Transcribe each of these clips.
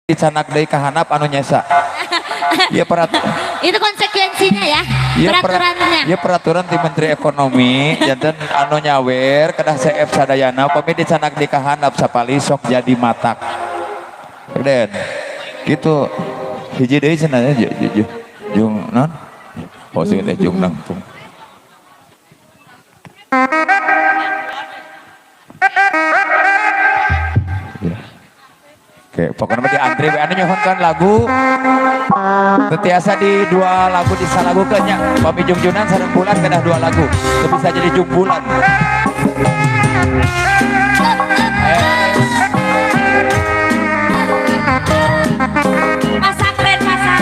dicanak deui ka handap anu nyesa. Ieu Itu konsekuensinya ya, peraturannya. Ieu peraturan ti Menteri Ekonomi janten anu nyawer kedah CF sadayana upami dicanak di ka handap sapali sok jadi matak. Den. Gitu. Hiji deui cenah jung non. Oh sing teh jung nangtung. Oke, pokoknya di antri anu nyohonkan lagu tetiasa di dua lagu disalagukeunnya pami jungjunan sareng bulan kedah dua lagu teu bisa jadi jung bulan. Masak red masak.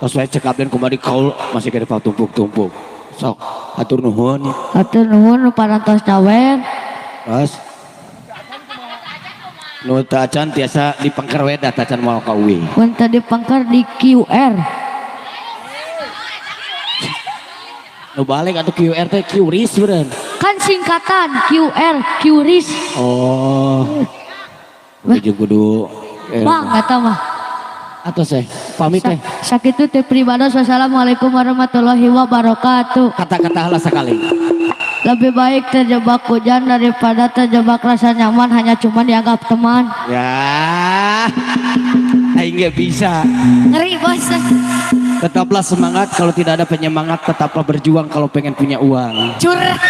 Tos wae cek abden kumari kaul masih kada tumpuk-tumpuk. Sok atur nuhun. Atur nuhun nu parantos cawer. Terus nu tacan tiasa dipengker we da tacan moal ka uwi. Mun tadi pangkar di QR. Nu balik atuh QR teh QRIS beureun. Kan singkatan QR, QRIS. Oh. Kudu Bang, kata mah. atau saya pamit teh. Sakitu teh pribadi. Wassalamualaikum warahmatullahi wabarakatuh. Kata-kata halah sekali. Lebih baik terjebak hujan daripada terjebak rasa nyaman hanya cuma dianggap teman. Ya, aing nggak bisa. Ngeri bos. Tetaplah semangat, kalau tidak ada penyemangat tetaplah berjuang kalau pengen punya uang. Curhat.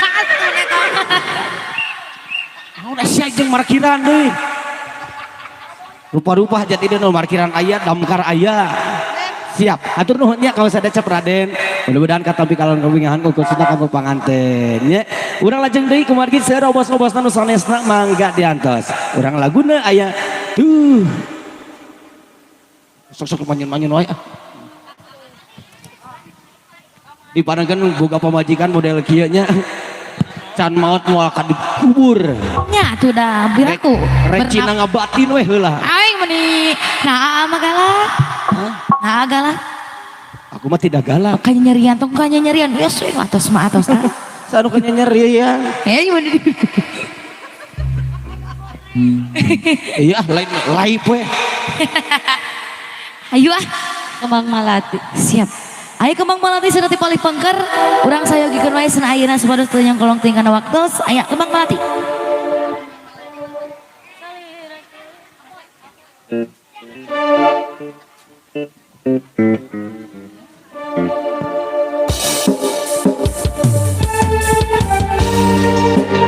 Udah siap jeung markiran deh. Rupa-rupa hajat ini nol markiran ayat, damkar ayat. Siap, atur nuhun nya kawas ada cep Raden. Mudah-mudahan katapi kalon kawingahan khususna kanggo panganten nya. Urang lajeng deui kumargi saeueur obos-obosna nu sanesna mangga diantos. Urang laguna aya tuh. Sok-sok manyun-manyun wae ah. Dipanangkeun boga pamajikan model kieu nya. Can maot moal ka dikubur. Nya tuh dah biraku. Recina ngabatin we heula. Aing meni nah galak. Nah galak. Aku mah tidak galak. Kanya nyerian tong kanya nyerian. Yes, atos mah atos tah. Sanu kanya nyeri ya. Meni. Iya lain live we. Ayo ah Kembang Malati. Siap. Ayo Kembang Malati sudah dipalih pengker. Urang saya gikeun wae sana ayeuna supados teu nyang kolong tingkana waktos. Aya Kembang Malati.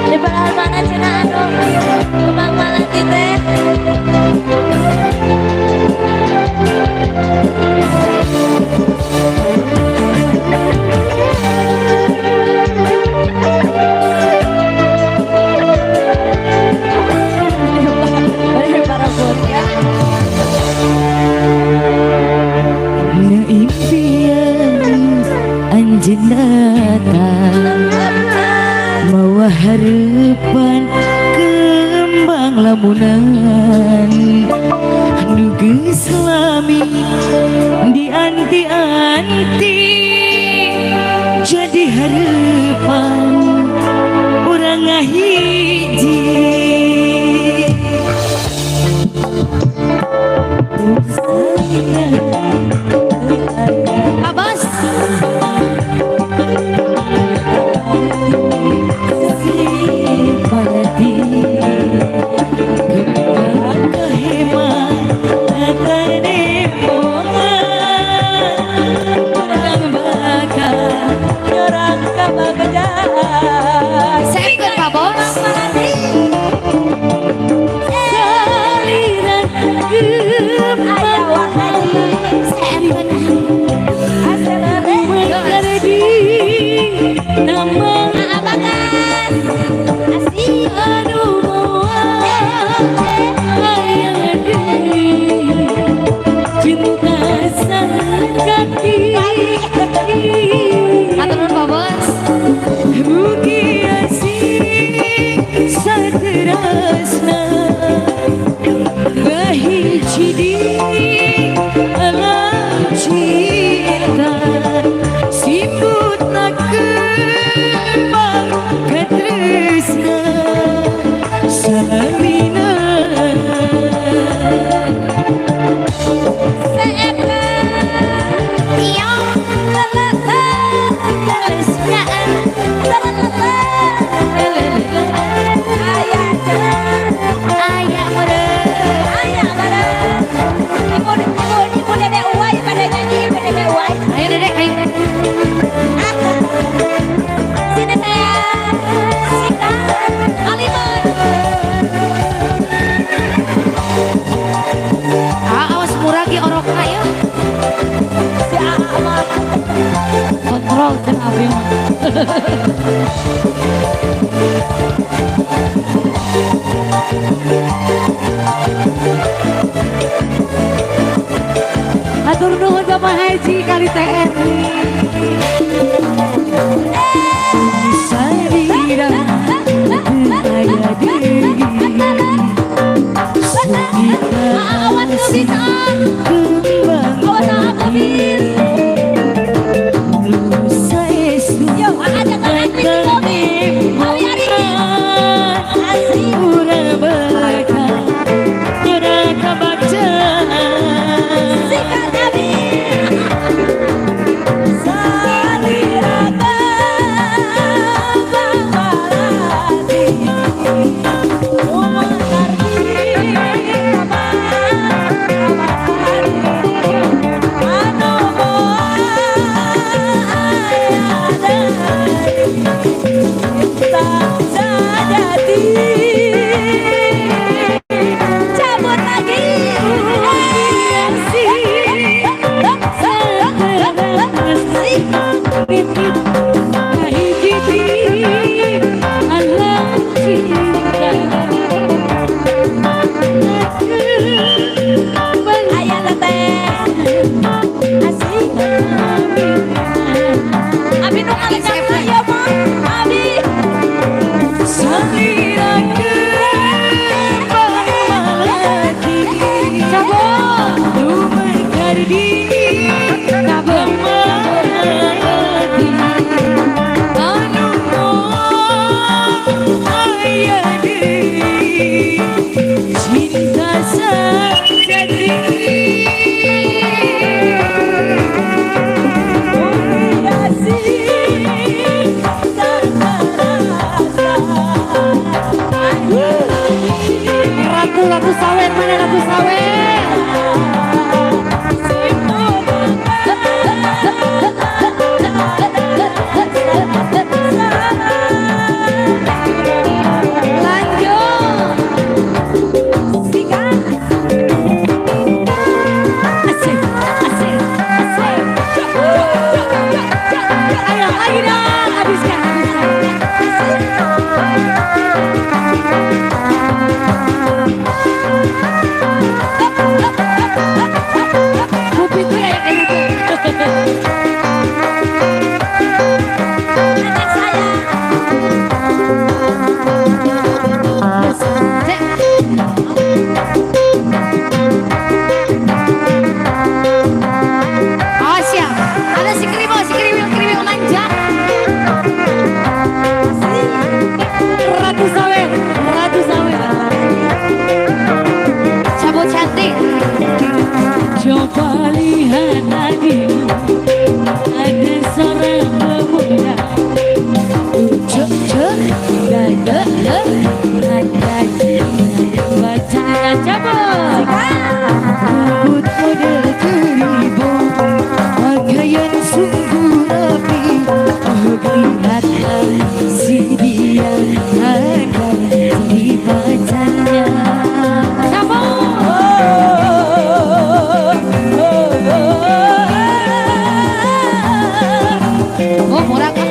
Di belahan mana cenah anu Kembang Malati teh. Anjeun datang mawa harapan kembang lamunan nu geus lami dianti-anti jadi harapan urang ngahiji. Abas Atur nuhun Bapak Haji kali TNI. Sarira aya deui. Awan kebisan. Awan habis. Lusa esu. Yo ajak ke mobil. Hari-hari. Asik. Ura berkah. Ura kabaca. Sikat habis. Sarira cabut lagi. Ayah teteh asik. Abi nu ngalekan saya mah. Abi Samira kemalati cabut lumai kardi kabeh malati anu aya deui cinta sejati. Ratu sawit mana ratu sawit? Lanjut. Sikat. Asik, asik, asik. Ayo lagi dong, habiskan. Coba lihat lagi, ada seorang pemuda, cek dada, ada bacanya cabut, rambut model keribau, pakaian sungguh rapi, lihat si dia ada di bacanya. Oh, murah kan?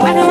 Mana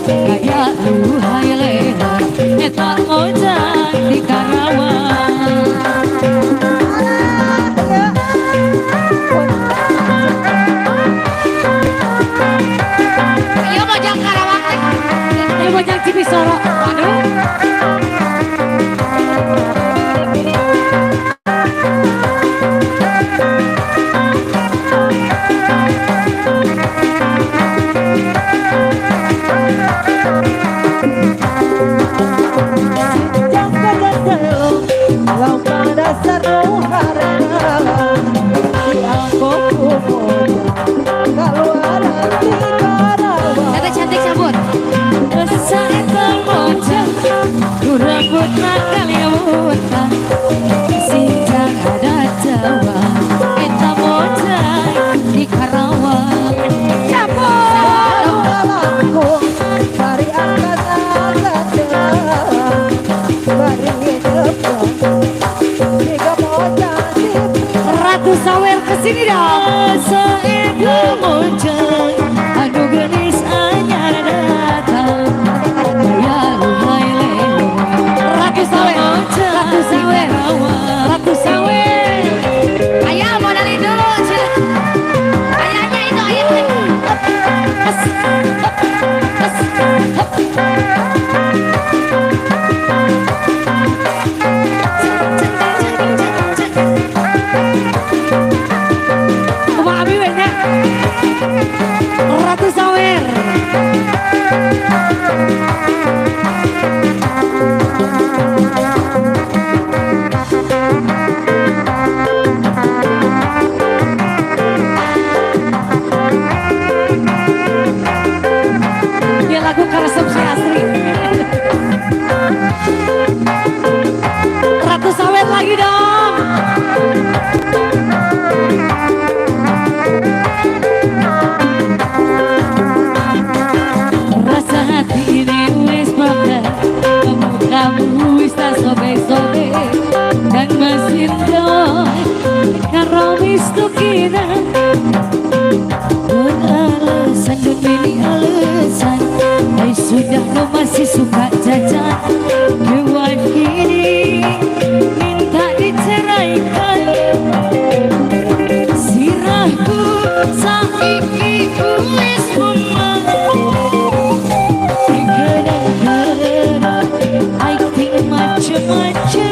kayak lu hai leha eta ojang di Karawang. Ayo mojang Karawang teh. Ayo mojang Cipisoro. Aduh. Tete cantik cabut. Saya termojang, rambut nakal ya buta. Sinjang ada Jawa, kita mojang di Karawang. Cabut. Dari angkatan Ratu Sawer kesini dong. Saya mojang, aduh genis anyar datang. Ya luhai lewa. Ratu Sawer, Ratu Sawer, Ratu Sawer. Ayah modalin dulu, Cil. Ayahnya itu ayahnya. Kumaha abi we nya? Ratu Sawer. Dia lagu karesep si Astri. Ratu Sawer lagi dong. Rasa hati ini wis pada kamu wis tak sobek-sobek dan masih dong karo wis tukina beralasan demi alasan ay sudah lo masih suka jajan kewan kini minta diceraikan sirahku saiki wis memang kadang-kadang I think macam-macam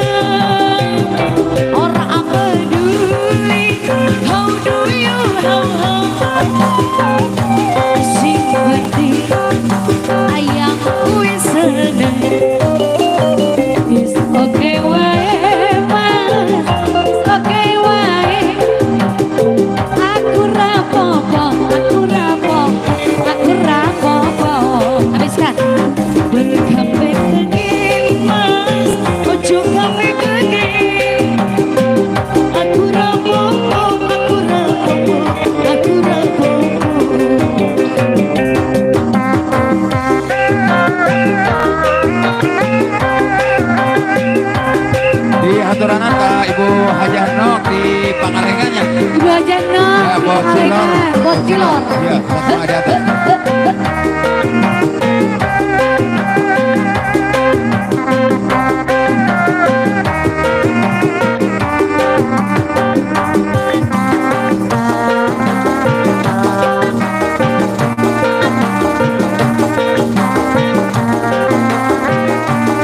orang peduli how do you how sing penting ayang kuis seneng it's okay wae mas it's okay wae aku rapopo habiskan berkambing daging mas ojo kambing daging aku rapopo Di haturanan ka Ibu Hajah Nok di Pangalengannya. Ibu aja no Ya, Bos Cilor. Bos Cilor. Iya, sama ada atas.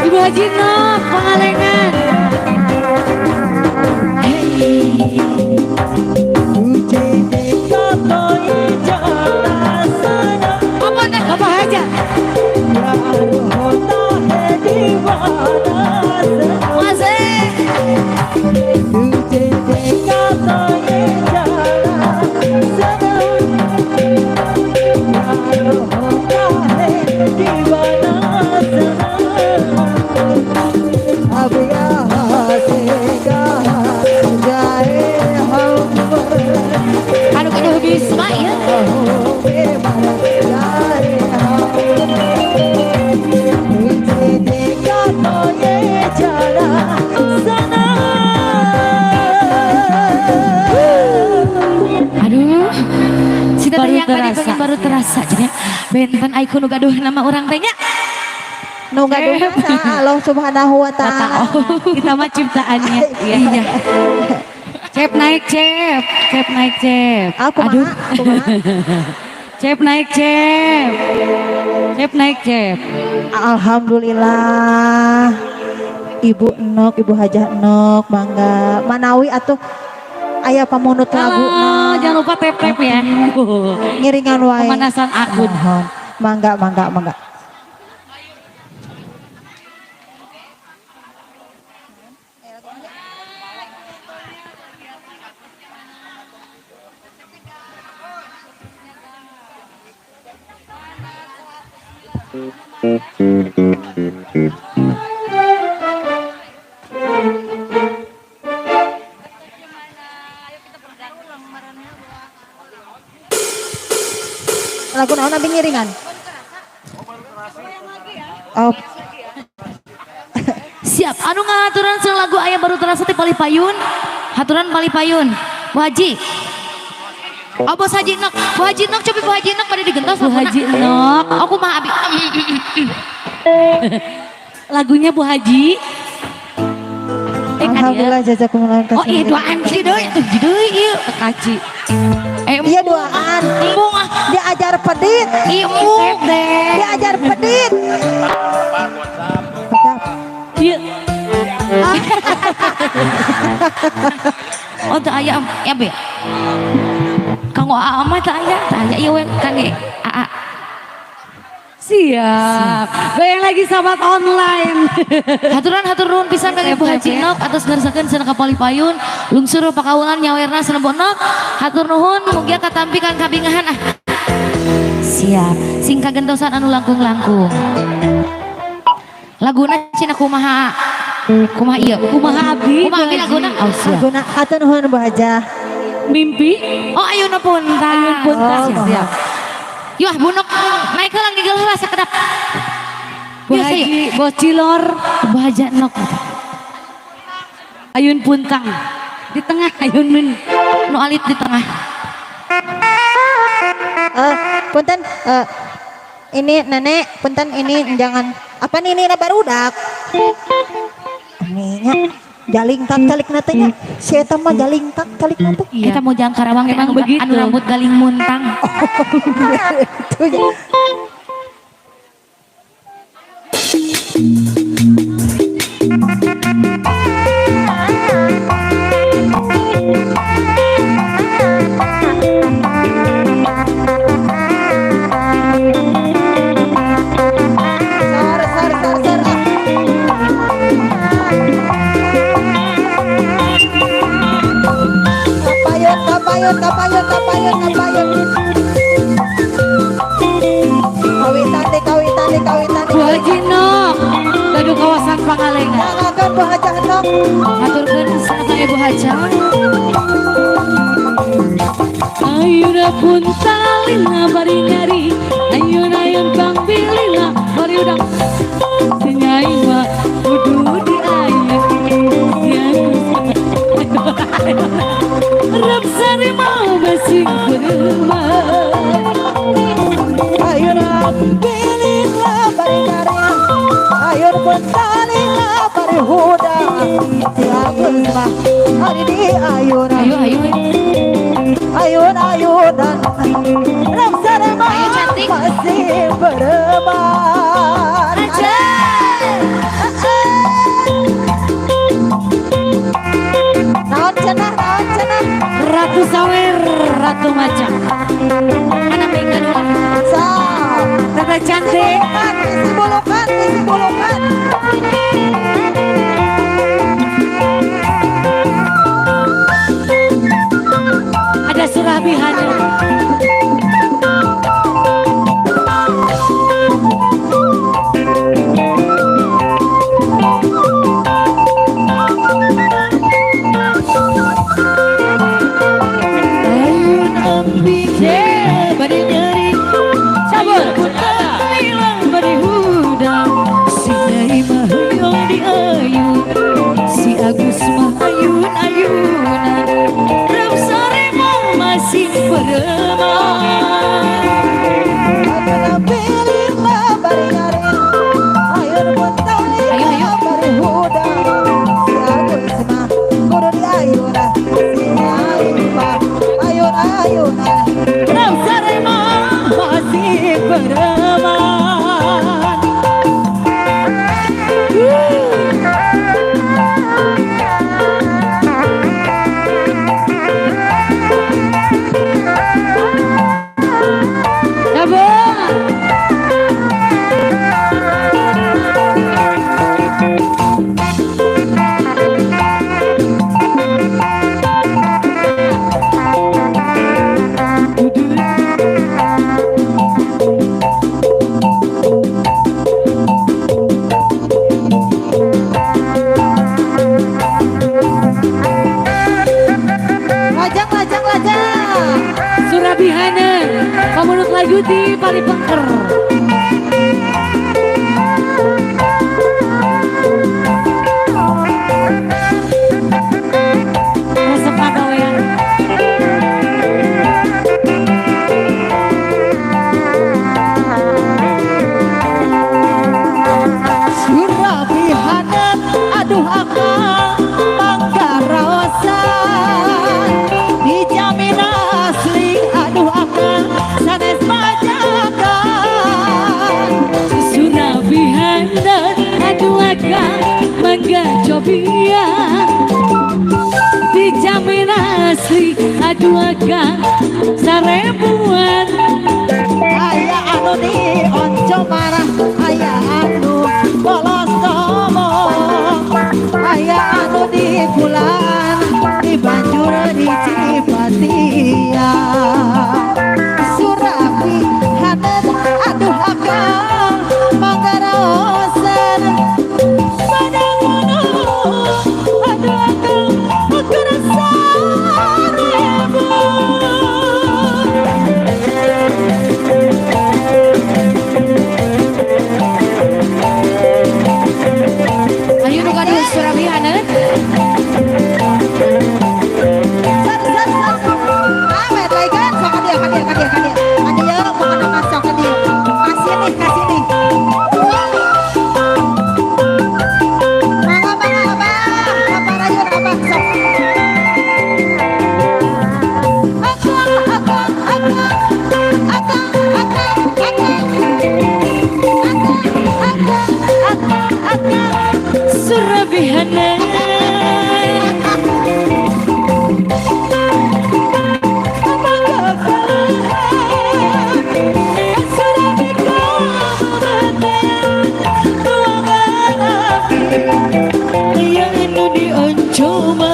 Ibu Haji Nok Pangalengan. Apa nih? Apa aja? Masih. benten ai kudu gaduh nama orang teh nya. Nu gaduh sa Allah Subhanahu wa taala. Kita mah ciptaannya. Iya. Cep naik cep, cep naik cep. Aku Aduh. Cep naik cep. Cep naik cep. Alhamdulillah. Ibu Nok, Ibu Hajah Nok, mangga manawi atuh aya pamunut lagu. Jangan lupa tep-tep ya. Ngiringan wae. Pemanasan akun. Mohon. Mangga. Lagu naon abi ngiringan? Oh, Siap. Anu ngaturan sing lagu aya baru terasa ti Palipayun. Haturan Palipayun. Bu Haji. Oh Bos Haji Nok. Bu Haji Nok coba Bu Haji Nok pada digentos. Bu Haji Nok. Aku mah abi. Lagunya Bu Haji. alhamdulillah jazakumullah Oh iya duaan sih deui atuh deui ieu kaci. Iya duaan. Embung ah. Diajar pedit. Embung deh. Diajar pedit. Iya. Oh teu aya ya be. Kanggo AA mah teu aya ieu we kangge AA. Siap. Bayang lagi sahabat online. Hatur nuhun pisan ka Ibu Haji Nok atas ngarsakeun cenah ka Palipayun lungsur pakawulan nyawerna Senebo Nok. Hatur nuhun mugia katampi kang kabingahan ah. Siap. Sing kagentosan anu langkung-langkung. Laguna cenah kumaha? Kumaha ieu? Kumaha abi? Kumaha abi laguna? Oh siap. Guna hatur nuhun Bu Hajah. Mimpi. Oh ayeuna punta. Ayun punta. Oh, Siap. Yuk bunok naik ke langit geus rasa kedap. Bu Haji, Bos Cilor. Bu Haji Nok. Ayun puntang. Di tengah ayun min. Nu alit di tengah. Punten ini nenek, punten ini jangan apa nih ini barudak. Ininya jaling tak kalik natenya. Si eta mah jaling tak kalik nate. Kita mau jalan Karawang Emang begitu. anu rambut galing muntang. Itu ya. Kapayun. Kawitan. Bu Haji Nok. Gaduh kawasan Pangalengan. Jangan Bu Hajah Nok. Haturkeun sana Ibu Haja. Ayuna pun talina bari nyari. Ayun bang bilina bari udang. Senyai mah kudu di ayun. Rap sari mau basing berumah. Ayun pilih bari karya. Ayun pentalin bari huda. Tiagus mah hari di ayun. Ayunan. Raksana mah Ayo, cantik. masih berempat. Naon cenah. Ratu Sawer, Ratu Macan. Mana pengen So, Tata cantik. isi bulukan. Ada surabihannya. Ayun ambing bari nyeri. Cabur. Hilang bari hudang. Sinai mah bereman. Ya Bu. Lajang, lajang, lajang. Surabihana, Pamunut Layuti Paripengker. Resep pagawean. Surabihana, aduh akang Manggarosan dijamin asli, aduh akang sanes pajakan. Surabihana, aduh akang mangga cobian. Dijamin asli, aduh akang sarebuan. Aya anu di onco marah, aya anu bolos ngomong, aya anu di pulaan, di banjur di Cipatian. Surabihana, aduh akang Manggarosan padang gunung, aduh akang Manggarosan ibu. Ayo nu gaduh Surabihana. Awet lagi kan, sok ka dia, ka dia, ka dia, ka dia. Ka dia, bukan nama sok ka dia. Kasih nih, kasih nih. Mangga, mangga, abang. Abang rayun, abang, sok. Akang, akang, akang. Akang, akang, akang. Akang, akang, akang. Surabihana. Aya anu dioncoma,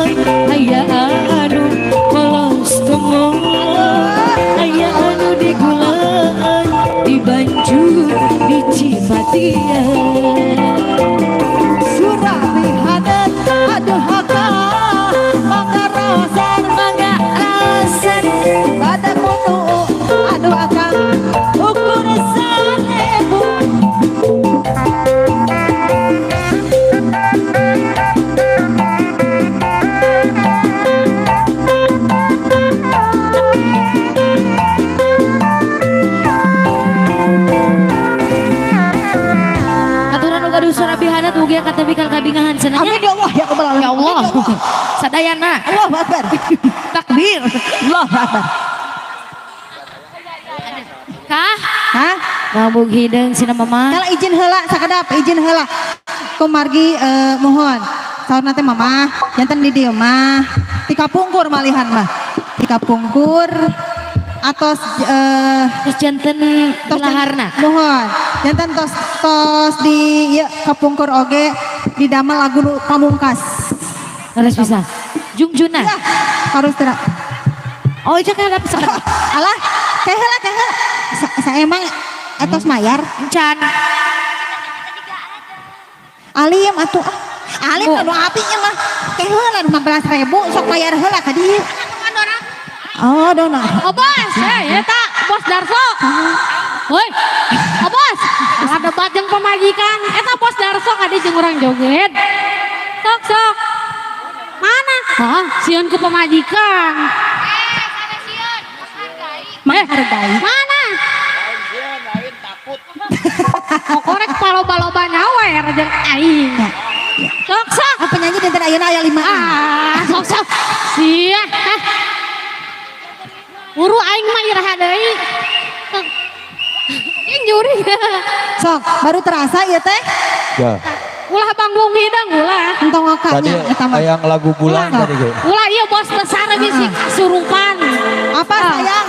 aya anu polos temong, aya anu digulaan, di Banjur, di Cipatian. Surabihana, aduh akang Manggarosan, Manggarosan badak gunung, aduh akang ukur sanebu. Aturan nu gaduh Surabihana tuh ge kata bikal kabingahan cenah. Amin ya Allah, ya Allah, Ya Allah. Sadayana. Allahu Akbar. Takbir. Allahu Akbar. Kah? Hah? Ngabung hideung sina mama. Kalau izin heula sakadap, izin heula. Kumargi mohon. Saurna teh mama, janten di dieu mah. Tika pungkur malihan mah. Tika pungkur atos Terus janten tos belaharna. mohon. Janten tos di ieu kapungkur oge didamel lagu nu pamungkas. Terus bisa. Jungjuna. Ya, harus terak. Oh, itu kan apa sakadap. Alah, teh heula. Saya emang etos mayar. Encan. Alim atuh ah. Alim anu apinya mah. Teh heula 15.000 sok bayar heula ka dieu. Oh, dona. Oh bos, eta bos Darso. Woi, oh bos, ada debat yang pemajikan. Eta bos Darso kadi jeung urang joget. Sok. Mana? Hah, sieun ku pemajikan. Menghargai. Mana? Oh, korek paloba-loba nyawer jeung aing. Sok. Ah, penyanyi dan ayeuna aya 5. Ah, sok. Sia. Uru aing mah iraha deui. Ing uring. Sok, baru terasa ya teh? Ya. Ulah banggung hidang ulah. Entong Tadi ngakaknya eta mah. yang lagu bulan tadi ge. Ulah iya bos besar bisik surupan. Apa sayang?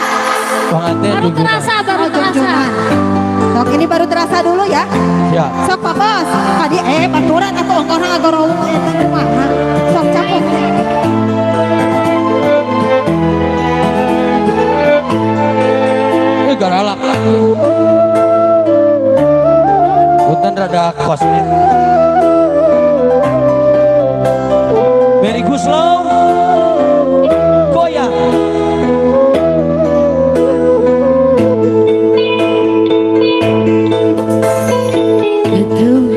Pengantin Baru junjungan. terasa, baru Oh, terasa. junjungan. Sok ini baru terasa dulu ya. Ya. Sok Pak Bos. Tadi baturan atau orang agorowung eta kumaha. Sok cakep. Ini garalak. Punten rada kosmik. Very good slow. Goyang.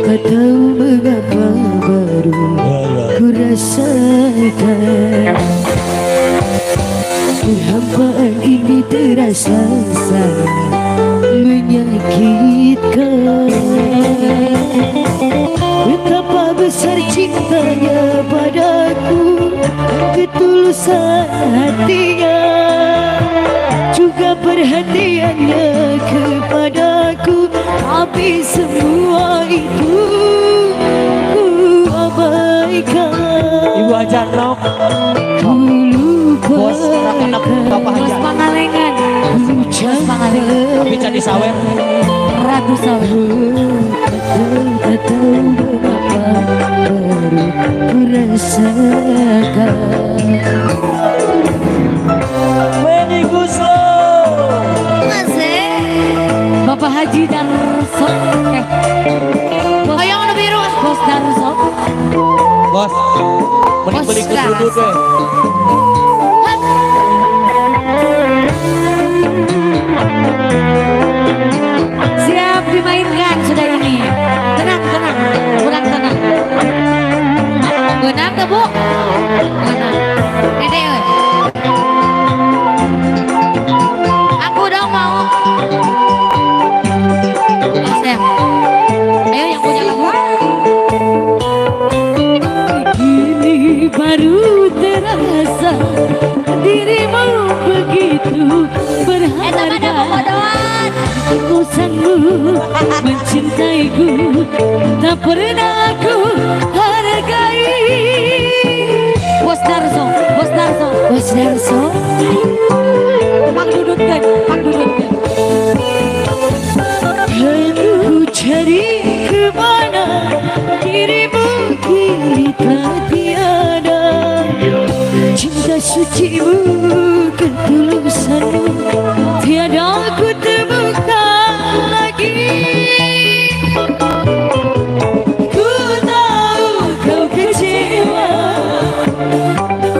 Kau tahu mengapa baru ku rasakan perhampaan ini terasa sangat menyakitkan. Betapa besar cintanya padaku, ketulusan hatinya, juga perhatiannya kepadaku. Tapi semua itu ku abaikan. Ibu Hajar Nok, Ku bos anak Bapak Bos Hajar. Pangalengan. Bos Pangalengan. Tapi jadi sawer. Ratu Sawah. Tak tahu mengapa baru ku rasakan. Very good slow. Bapak Haji Darso. Oh yang warna biru. Bos Darso. Bos, mending beli Bos kudu deh. Siap dimainkan sudah ini. Tenang, tenang. Kurang tenang. Benang tuh bu. Benang. Dede, oi. Aku dong mau. Oh, sayang. Ayo yang punya lagu. Kini baru terasa dirimu begitu berharga. Kekusanmu mencintaiku tak pernah aku hargai. Bos Darso, Bos Darso, Bos Darso. Mang Dudut kan, Mang Dudut kan. Aku cari kemana dirimu kini tak tiada. Cinta sucimu, ketulusanmu tiada aku temukan lagi. Ku tahu kau kecewa,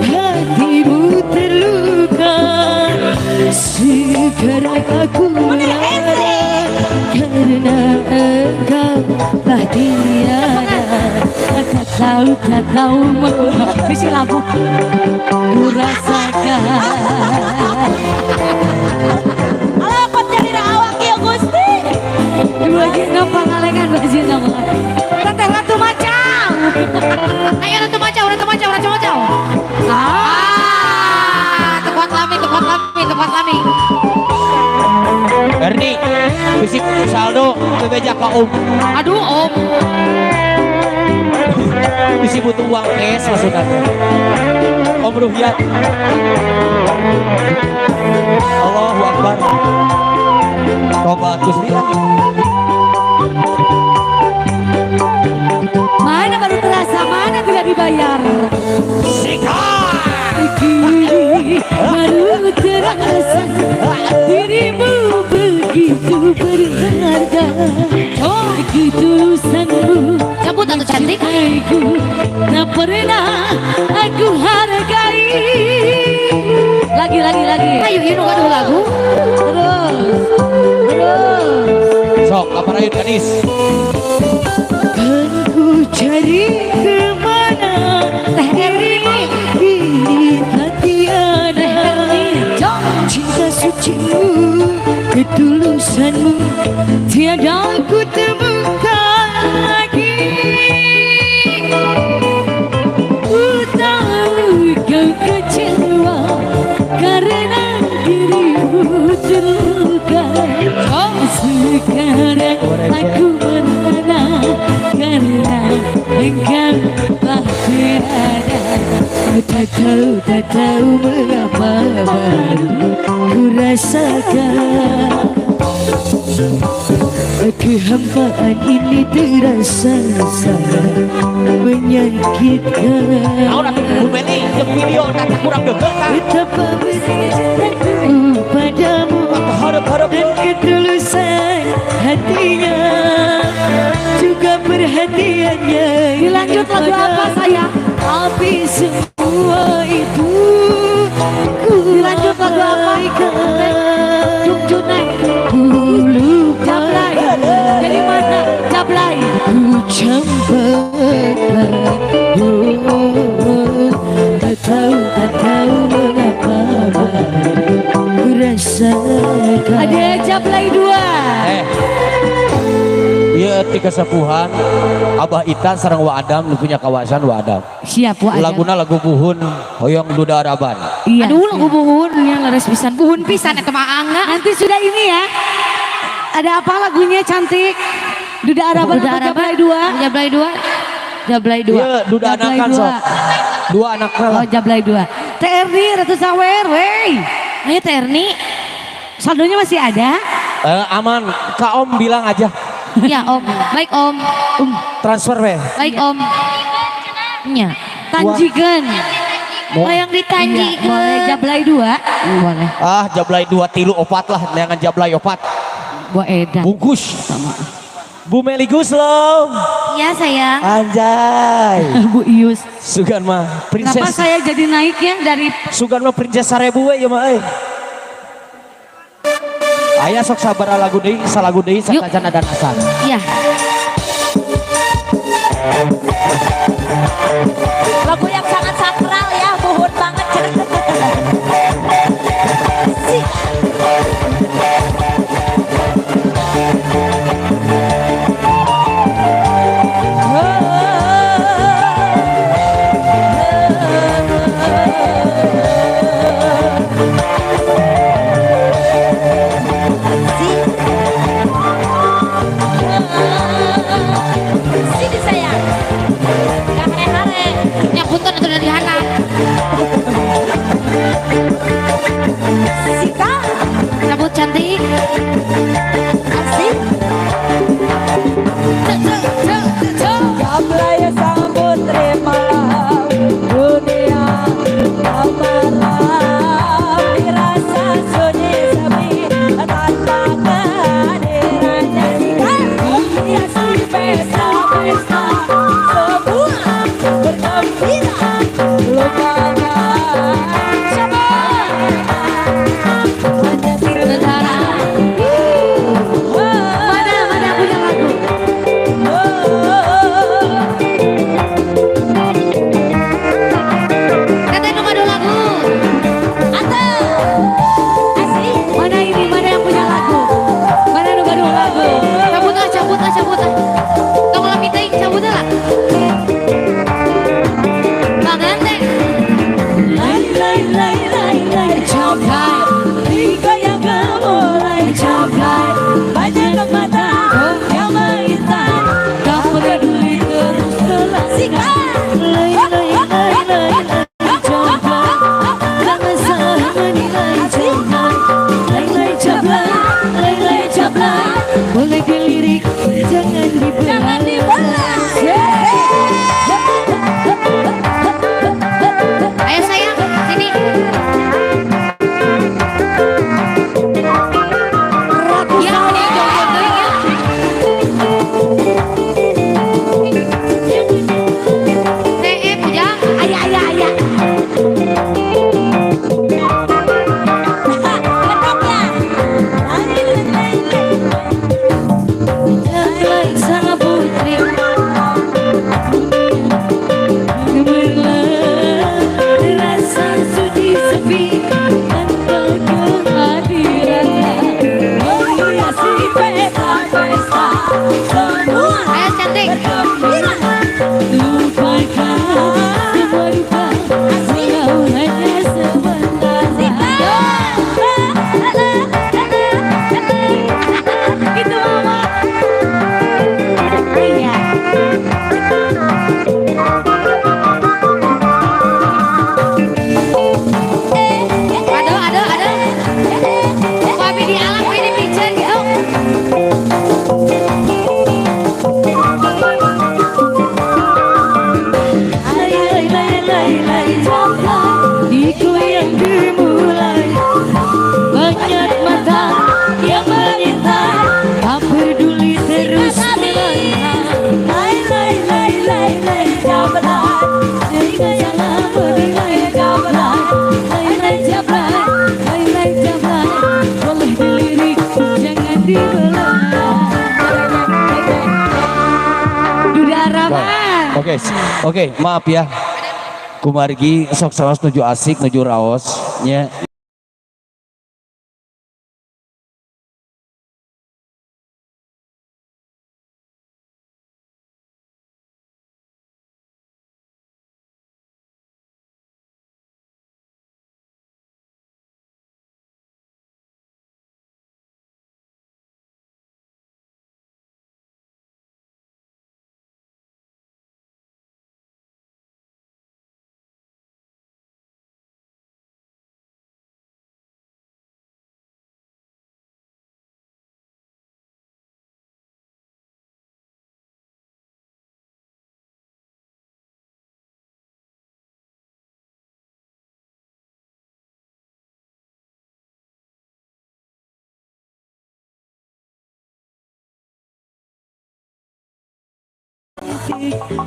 hatimu terluka. Sekarang aku lara karena engkau telah tiada. Tak tahu mengapa lagu ku rasakan. Alapat jadi awak ya Gusti. Dua jina pangalengan bajina mah. Teteh ratu macam. Ayo ratu macam, ratu macam, ratu macam. Tepat lami, tepat lami, tepat lami. Erni, bisik saldo bebeja ka Om. Aduh om. Bisi butuh uang cash maksudnya. Om Ruhyat. Allahu Akbar. Tobat Gusti. Mana baru terasa, mana tidak dibayar. Kini baru terasa dirimu begitu berharga. Ketulusanmu cabut atau cantik aku tak pernah aku hargai. Lagi. Ayo ini aduh lagu. Terus. Sok, apa rayut gadis? Kan ku cari kemana dirimu kini tak tiada. Cinta sucimu, ketulusanmu tiada ku temukan lagi. Ku tahu kau kecewa karena dirimu terluka. Sekarang sekarang aku merana karena engkau telah berada. Tak tahu mengapa baru ku rasakan kehampaan ini terasa sangat menyakitkan. Bu Meli, yang video tadi kurang deket kan? Betapa bercintaku padamu dan ketulusan hatinya juga perhatiannya. Dilanjut lagu apa sayang? Tapi semua itu ku Dilanjut lagu apa? tunai ku Jablay. Dari mana? Jablay. ku campakkan. Tak tahu mengapa ku rasakan. Ada Jablay 2. Iya ti kesepuhan Abah Ita sareng Wa Adam nu punya kawasan Wa Adam. Siap Wa Adam. Laguna lagu buhun hoyong duda araban. Iya. Aduh lagu buhun yang leres pisan. Buhun pisan eta mah angga. Nanti sudah ini ya. Ada apa lagunya cantik? Duda Araban Duda atau Jablay Araban. 2? Jablay 2. Jablay 2. Iya duda Jablay anakan 2. sok. Dua anaknya lah. Oh Jablay 2. TRD Ratu Sawer, wey. Ayo Terni. Saldonya masih ada? Aman, Kak Om bilang aja Ya Om. Baik Om. transfer weh. Baik Om. Nya. Tanjikan. Mau- Oh yang Iya, ditanjikan. boleh Jablay 2. Boleh. Ah jablay 2 3 4 lah, neangan jablay 4 Gua edan. bungkus. Bu Meli Guslow. Iya sayang. Anjay. Bu Ius. Sugan mah Kenapa princess. saya jadi naiknya dari Sugan mah princess 1000 we ya mah euy. Aya sok sabaraha lagu deui, salagu deui Yuk. sakajana dan asan. Iya. lagu yang sangat sakral ya, buhun banget. Sini sayang. Gak hare-hare. Nya punten atuh dari hana. Sika. Rambut cantik. Asik. Jablay sambut terimalah dunia amarah dirasa sunyi sepi tanpa kehadirannya Sika. Hiasi pesta-pesta semua bergembira lukanya sabar hanya sementara. Mana punya lagu? Katanya nu ngadu lagu. Mana ini? Mana yang punya lagu? Mana nu gaduh lagu? Cabut ah. Tong lami teuing cabut lah. Baganteng. Cabai, hingga kamu mulai cabai. Banyak mata yang mengintai, tak peduli terus telah Sika. Boleh dilirik, jangan Jangan dibelah. Ayo sayang, sini. Ya, ini joget teuing ya. Pujang. Ayah. Gendong ya. Oke, maaf ya. Kumargi sok saos nuju asik nuju raos nya.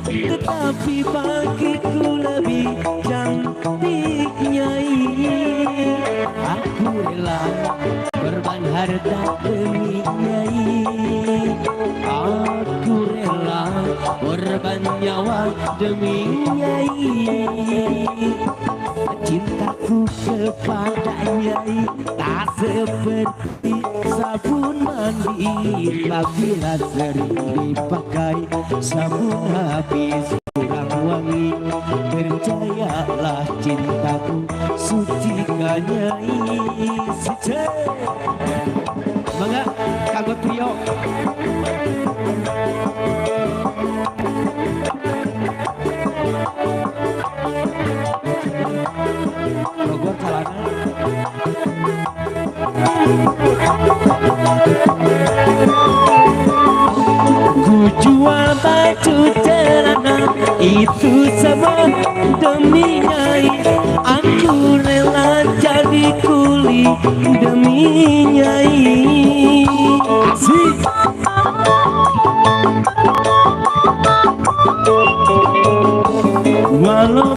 Tetapi bagiku lebih cantik Nyai. Aku rela korban harta demi Nyai. Aku rela korban nyawa demi Nyai. Cintaku kepada Nyai tak seperti sabun mandi, apabila sering dipakai sabun habis kurang wangi. Percayalah cintaku suci Nyai. Mangga kanggo trio. Bogor celana. Ku jual baju celana itu semua demi Nyai. Aku rela jadi kuli demi Nyai. Asik. Walau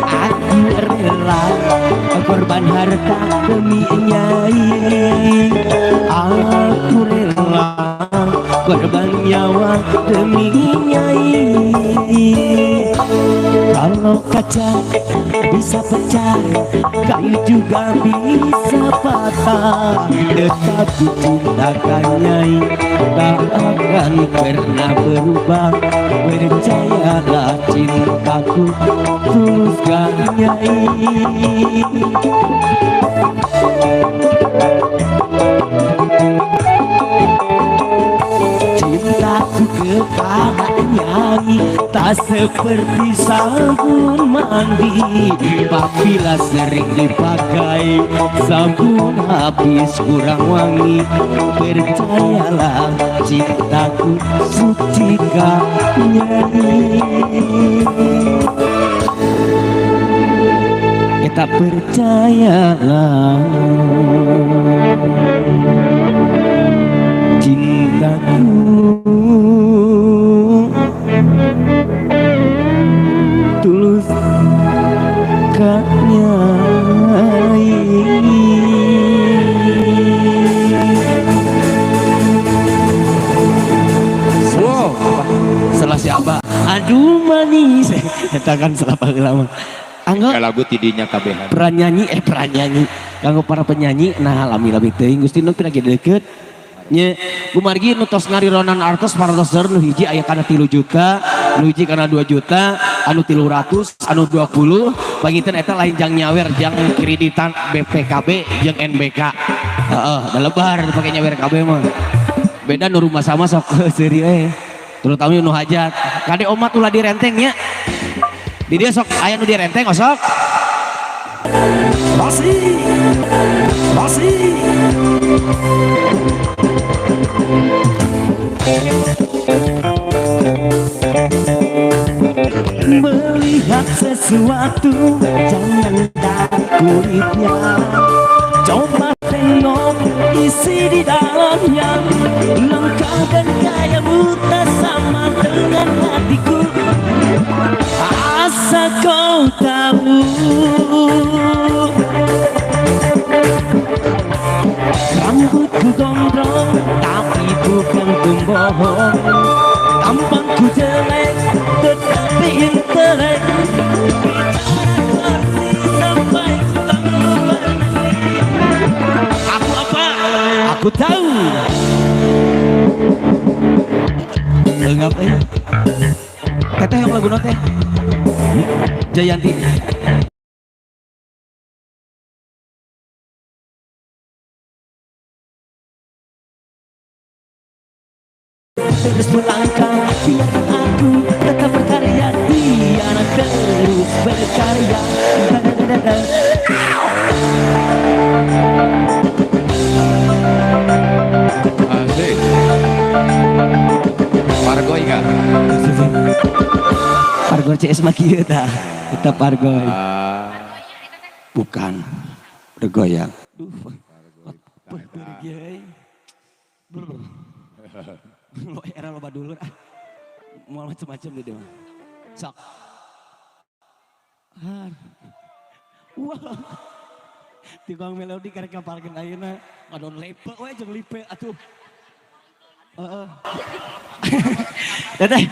aku rela korban harta demi Nyai. Aku rela korban nyawa demi Nyai. Kalau kaca bisa pecah, kayu juga bisa patah, tetapi cintakan Nyai tak akan pernah berubah. Percayalah cintaku tuluskan Nyai. Cintaku kepada Nyai tak seperti sabun mandi, apabila sering dipakai sabun habis kurang wangi. Percayalah cintaku suci Nyai. Kita percayalah cintaku tulus Kak Nyai. Wow, Salah siapa? Aduh manis. Kita kan salah lama. Angga lagu tidinya kabehan. peran nyanyi kanggo para penyanyi nah lami-lami teuing Gusti nu lagi deket nya kumargi nu tos ngarironan artos parantoser nu hiji aya kana 3 juta, nu hiji kana 2 juta, anu 300, anu 20 pangiten eta lain jang nyawer jang kreditan BPKB jeung NBK. Heeh, da lebar pake nyawer KB mah. Beda nu rumah sama sok seuri terutama nu hajat. Kade omat ulah direnteng nya. Di dia sok aya nu direnteng sok. Basi. Melihat sesuatu jangan dari kulitnya, coba tengok isi di dalamnya. Langkah dan gaya buta sama dengan hatiku, asal kau tahu. Rambutku gondrong tapi bukan pembohong, tampangku jelek tetapi intelek sampai aku apa? Aku tahu. Ngapain? Teteh yang lagu noteh Jayanti. Terus melangkah biarkan aku tetap berkarya di anak terus berkarya. Asik. Pargoy kan? Pargoy CS mah kieu tah. Eta pargoy. Bukan. Bergoyang. Lo era loba dulu mau macam-macam deh dia. Sok. Wah. Tikang melodi karek kapalkeun ayeuna ngadon lepe we jeung lipe atuh. Teteh.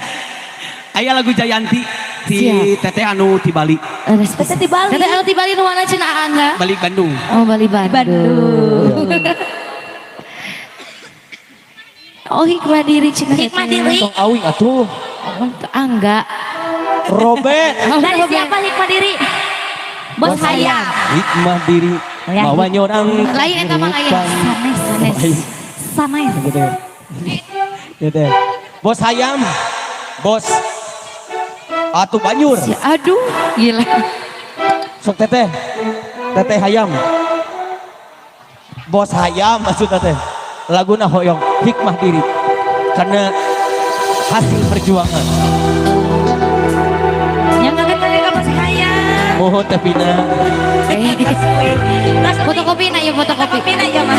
Aya lagu Jayanti di Teteh anu di Bali. Teteh di Bali. Teteh anu di Bali nu mana cenah Angga? Bali Bandung. Oh, Bali Bandung. Oh, hikmah diri cenah. Hikmah diri. Tong awing atuh. Angga. Robert. Dari siapa hikmah diri? Bos Hayam. Hikmah diri. Bawa nyorang. Lain eta mah lain. Sanes. Gitu. Bos Hayam. Bos. Atuh Banyur. Aduh, gila. Sok Teteh. Teteh Hayam. Bos Hayam maksud Teteh. Laguna hoyong hikmah diri karena hasil perjuangan. Yang ngaget mereka masih kaya. Mohon tepina. Fotokopi na ya fotokopi na ya mah.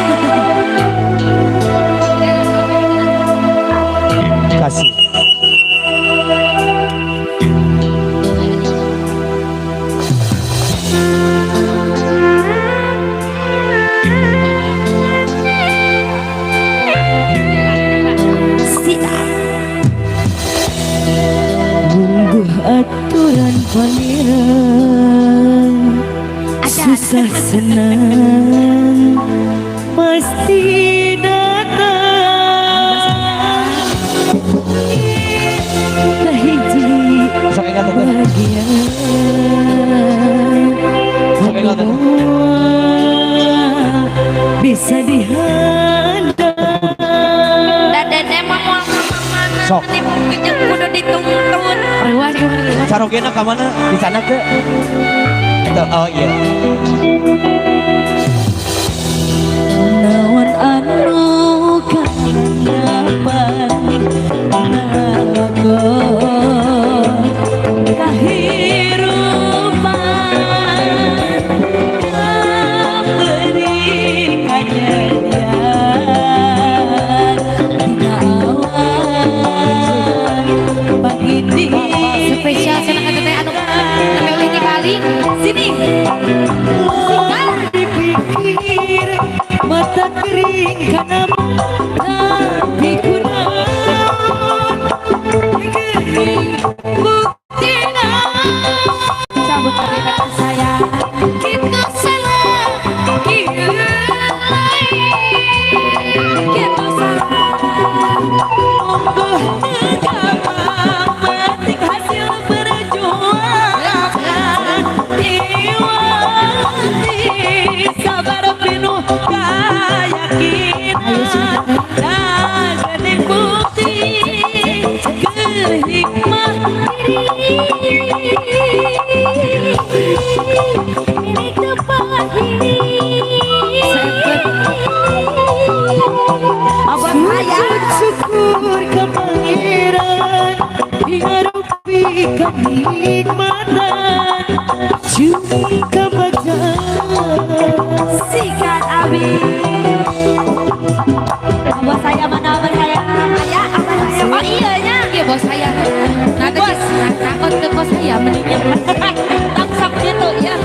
Kasih. Aturan pangeran susah senang pasti datang kahiji bahagia bisa dihadap Dan emang mau kemana? Sok. Kudu dituntun. Carogena ke mana? Di sana ke? Oh iya. Nawan anu kahirupan nalagon kahirupan kaberi kajadian dina awan pagi di Spesial senang teteh anu sampai ulih di Bali. Sini. dipikir mata kering karena tapi kunaon kering buktina Sambut pernikahan saya. kita salah kita lain kita salah monggo negara metik hasil perjuangan iwati sabar penuh keyakinan dan gede bukti kehikmah ini tempat ini Abang hayang. syukur ke pangeran ngarupi kenikmatan cumi kebacan Sikat abi. abah saya mana abah saya Ya, abang saya. Oh iya nya. Iya bos saya. Nanti bos. Takut ke bos saya mendingnya. langsung gitu ya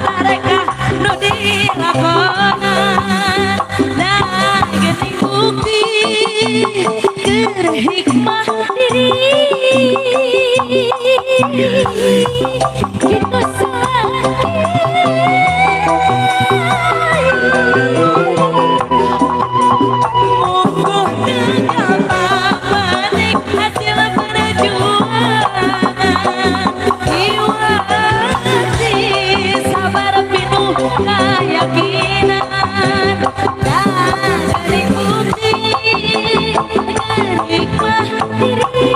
tarekah nu dilakonan dan geuning bukti keur hikmah diri kitu mungguh dengan manik hasil perjuangan iwati sabar pinuh keyakinan dan dari bukti dengan hikmah diri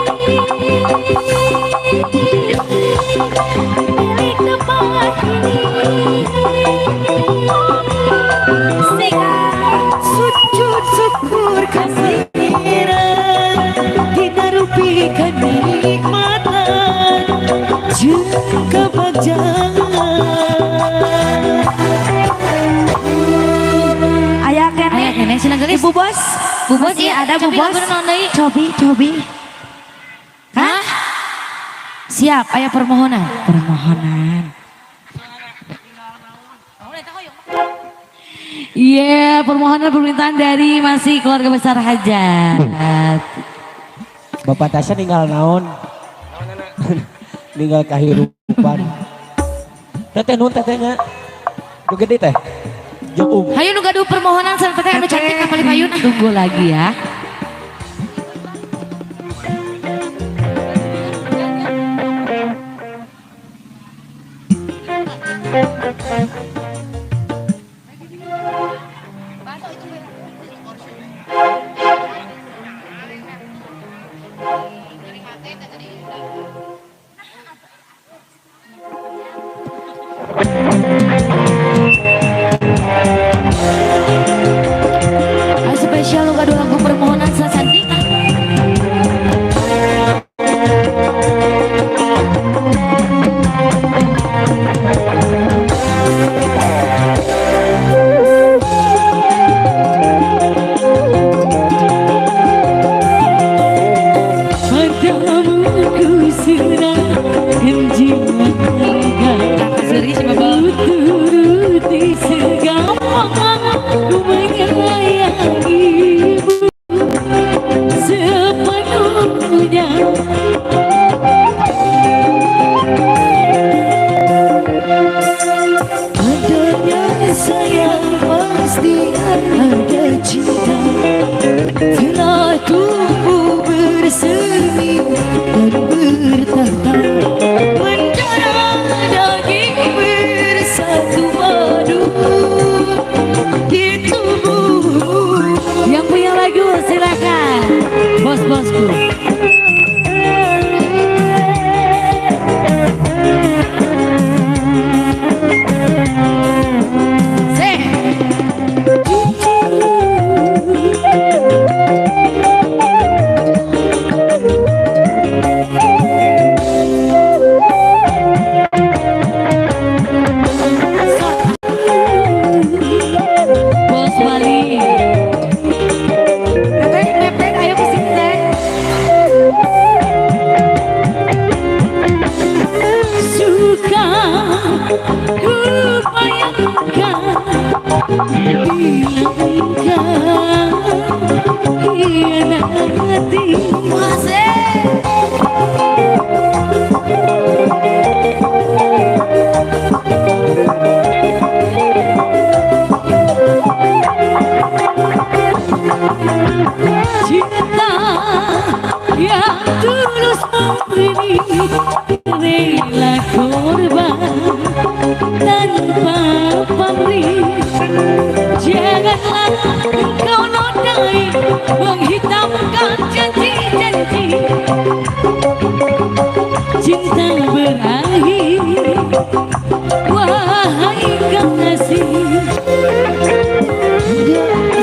milik tempat ini sujud syukur kasiran dinarupikan nikmatan jeung kabagjangan Aya kene Sina gelis. Bu Bos. Bu Bos Masih ya, ada Bu cobi Bos. lagu naon deui? Cobi. Hah? Siap, aya permohonan. Iya, permohonan permintaan dari masih keluarga besar Hajat. Bapak Tasya ninggal naon? Ninggal kahirupan. Teteh nun tetehnya. Nu gede teh. Jeung Hayu nu gaduh permohonan sareng teteh anu cantik ka Palipayun. Tunggu lagi ya. Spesial lu gaduh lagu permohonan sasantik. telah tumbuh bersemi dan bertahta mendarah daging bersatu padu di tubuh. Yang punya lagu silakan, bos-bosku. Bos Bali. Mepet ayo ke sini teh. Suka ku bayangkan bila engkau hianati. Cinta yang tulus memberi rela korban tanpa pamrih. Janganlah engkau nodai menghitamkan janji-janji. Cinta berakhir, wahai kekasih.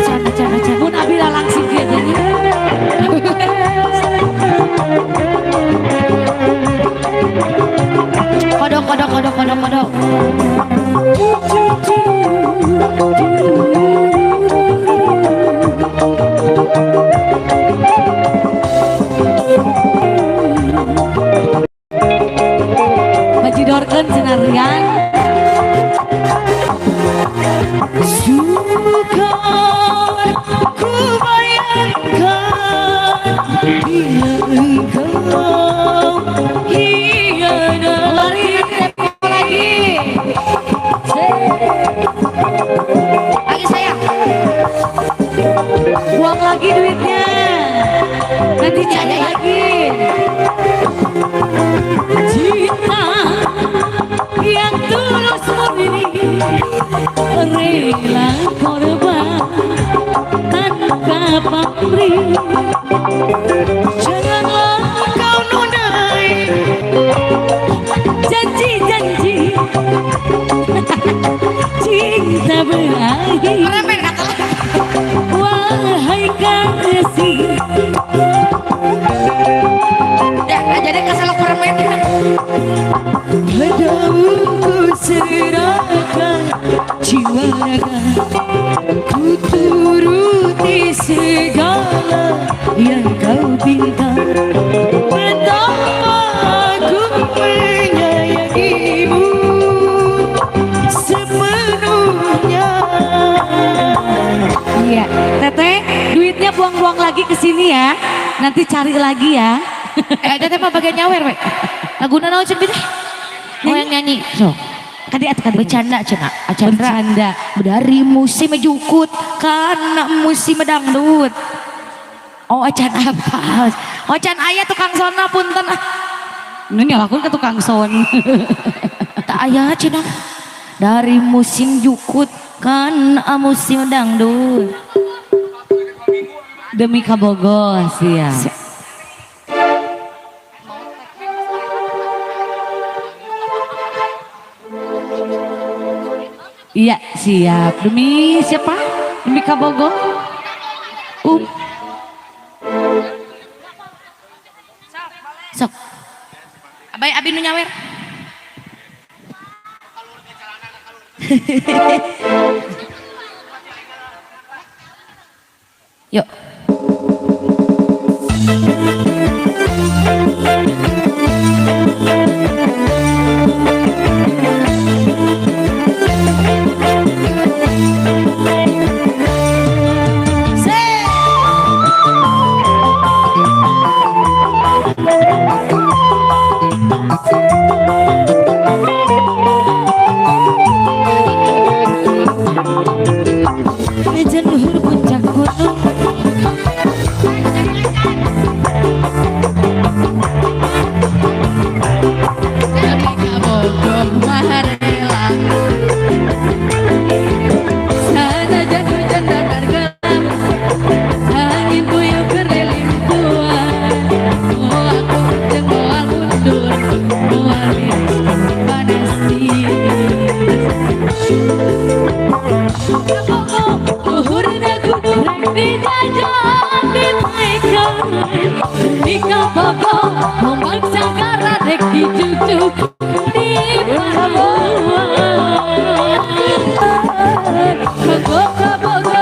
Acan. Mun abila langsung dia nyanyi. Kodok. Bajidorkeun sinarian. Sukar ku bayangkan bila engkau hianati Lagi sayang. buang lagi duitnya nanti cari lagi cinta yang tulus murni rela korban tanpa pamrih janganlah kau nodai janji-janji cinta berakhir wahai kasih Jadi keselak permen. padamu serahkan jiwa raga ku turuti segala yang kau pinta betapa aku menyayangimu sepenuhnya. Iya, Teteh, duitnya buang-buang lagi ke sini ya. Nanti cari lagi ya. Teteh mah bagian nyawer we. Laguna naon cen teh? Mau yang nyanyi. So, kadi Bercanda cenah. bercanda. Dari musim jukut karena musim dangdut. Oh acan apa? Oh acan aya tukang sona punten. Ini nyalakan ke tukang son. Tak aya cenah. Dari musim jukut karena musim dangdut. Demi kabogos ya. Iya siap. Demi siapa? Demi Kabogo. Sok. Abai abi nu nyawer. Yuk. Meja luhur puncak gunung. Dari kabogong maharela. Sana jatuh hujan dan gelap. Angin puyuh keriling tuan. Oh aku jenggoal mundur. Moal miris panas luhur dagu durek dijajan dimaikan. Di Kabogo memaksa karadek dicucuk di panggungan. Kabogo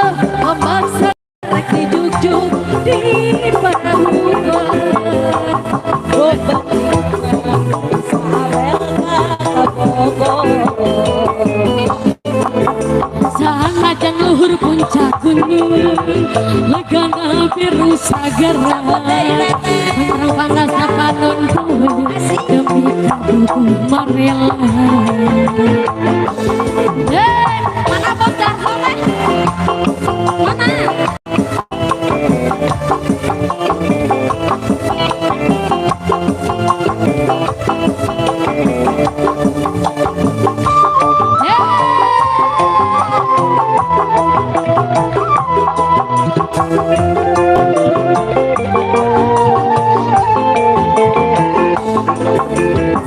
memaksa karadek dicucuk di panggungan. Sangajan luhur puncak gunung legana biru sagara menerang panasnya panon kowe demi kabuku marela. Mana bos Darso teh? Mana?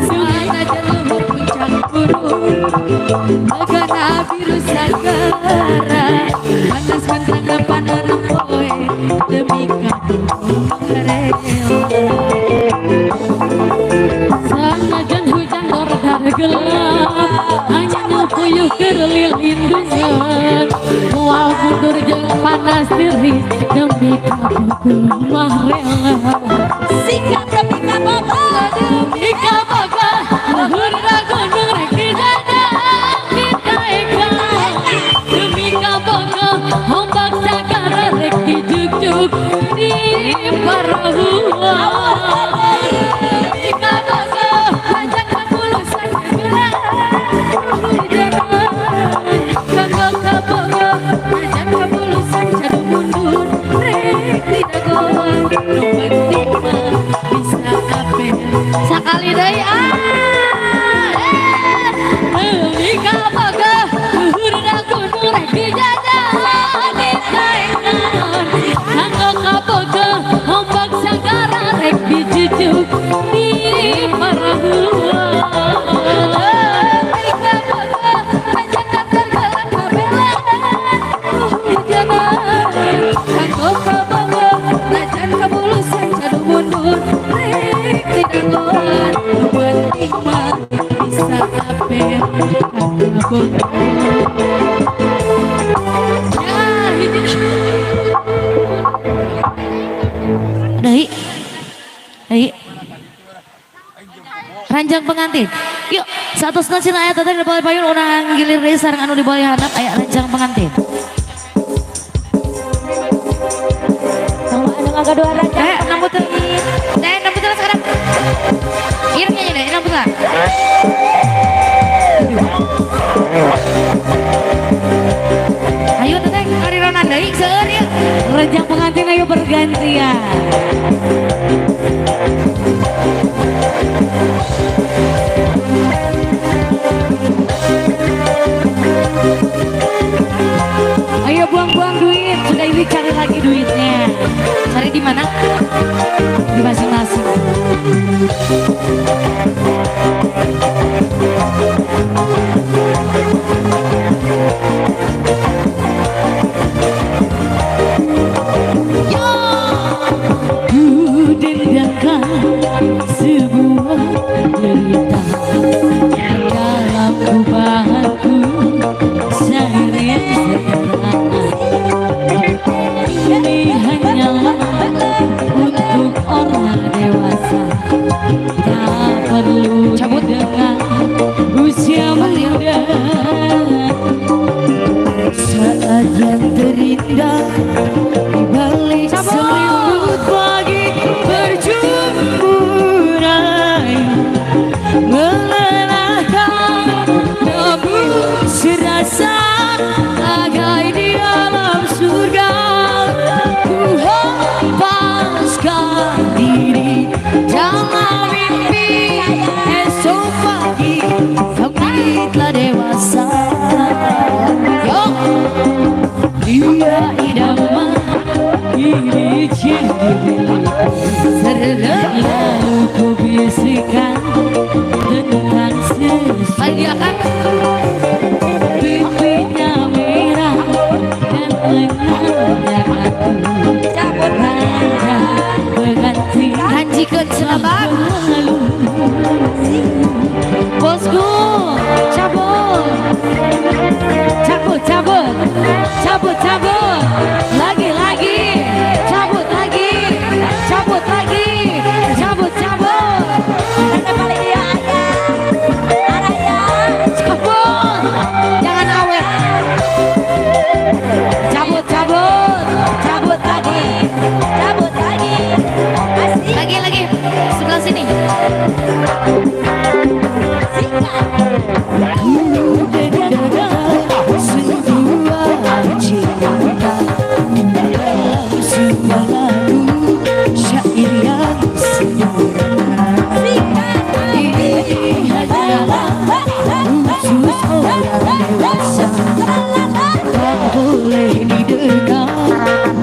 Sangajan luhur puncak gunung legana biru sagara panas mentang panon kowe demi kabuku marela. Sangajan hujan dordar gelap hanya puyuh kerlilin dungan. Mual mundur jeung panas tiris demi kabuku mah rela. Singkat demi Kabogo. Demi Kabogo luhur gunung rek dijajah ditaekan. Demi deui Mika boga luhurna gunung rek dijajahan ditaenan Kanggo kaboga ombak sagara rek dijujuk di parahuan Mika boga ajakan tergerak kabelan dijanan Kanggo kaboga lajan kabulusan jadu mundur rek didagoan penting mah bisa apel Dai. Dai. Ranjang pengantin. Yuk, satu senasina ayat tadi di bawah payun urang gilir deui sareng anu di bawah handap aya ranjang pengantin. Sama anu ngagadua ranjang Nambuteun. Nambuteun sekarang. Ieu nyanyi deui nambuteun. Ayo teteh, kari ronan deui seueur ieu. Ranjang pengantin ayo bergantian. Ayo buang-buang duit, sudah ini cari lagi duitnya. Cari di mana? Di masing-masing. Ku dendamkan sebuah derita dalam kubahanku seiring ini hanyalah untuk orang dewasa, tak perlu cabut dengan usia muda. Saat yang terindah di balik selimut pagi berjumpa melelahkan, namun serasa bagai di alam surga. Ku hempaskan diri dalam mimpi, esok pagi kami telah dewasa. Yo, dia idaman ini cinta selalu ku bisikan tentang sesuatu. Lagi akan Pipinya merah dan lengannya batu. Cabut rada berganti hanjikeun selabang. Bosku, cabut, cabut, cabut, cabut, cabut, lagi, cabut lagi, cabut lagi, cabut, cabut. Ada balik dia aja, arahnya, cabut, jangan awet, cabut, cabut, cabut lagi, cabut lagi, Lagi sebelah sini. Boleh didengar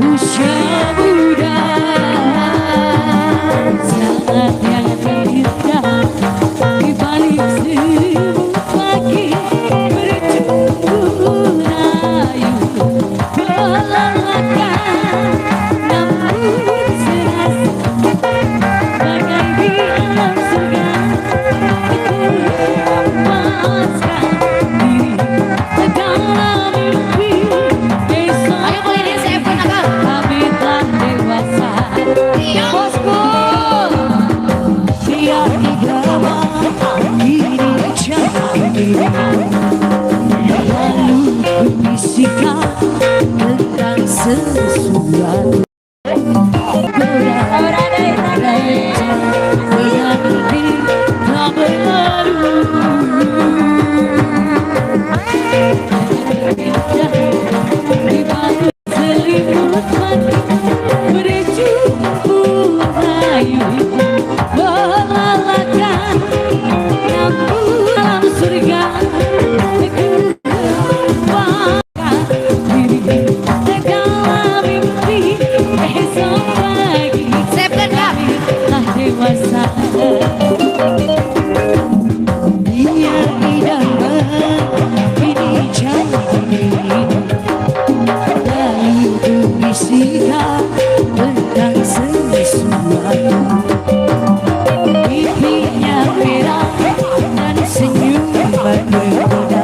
usia muda, saat yang terindah di balik selimut pagi berjumpa rayu melelahkan, namun serasa bagai di alam surga. Ku melepaskan diri dalam mimpi, esok Ayo boleh di CF nakal. kami telah dewasa. Bosku, dia idaman ini cantik, lalu bisikan tentang sesuatu. Berandai-andai yang ini tak berlalu. Di balik selimut pagi berjumpa rayu melelahkan, berbeda.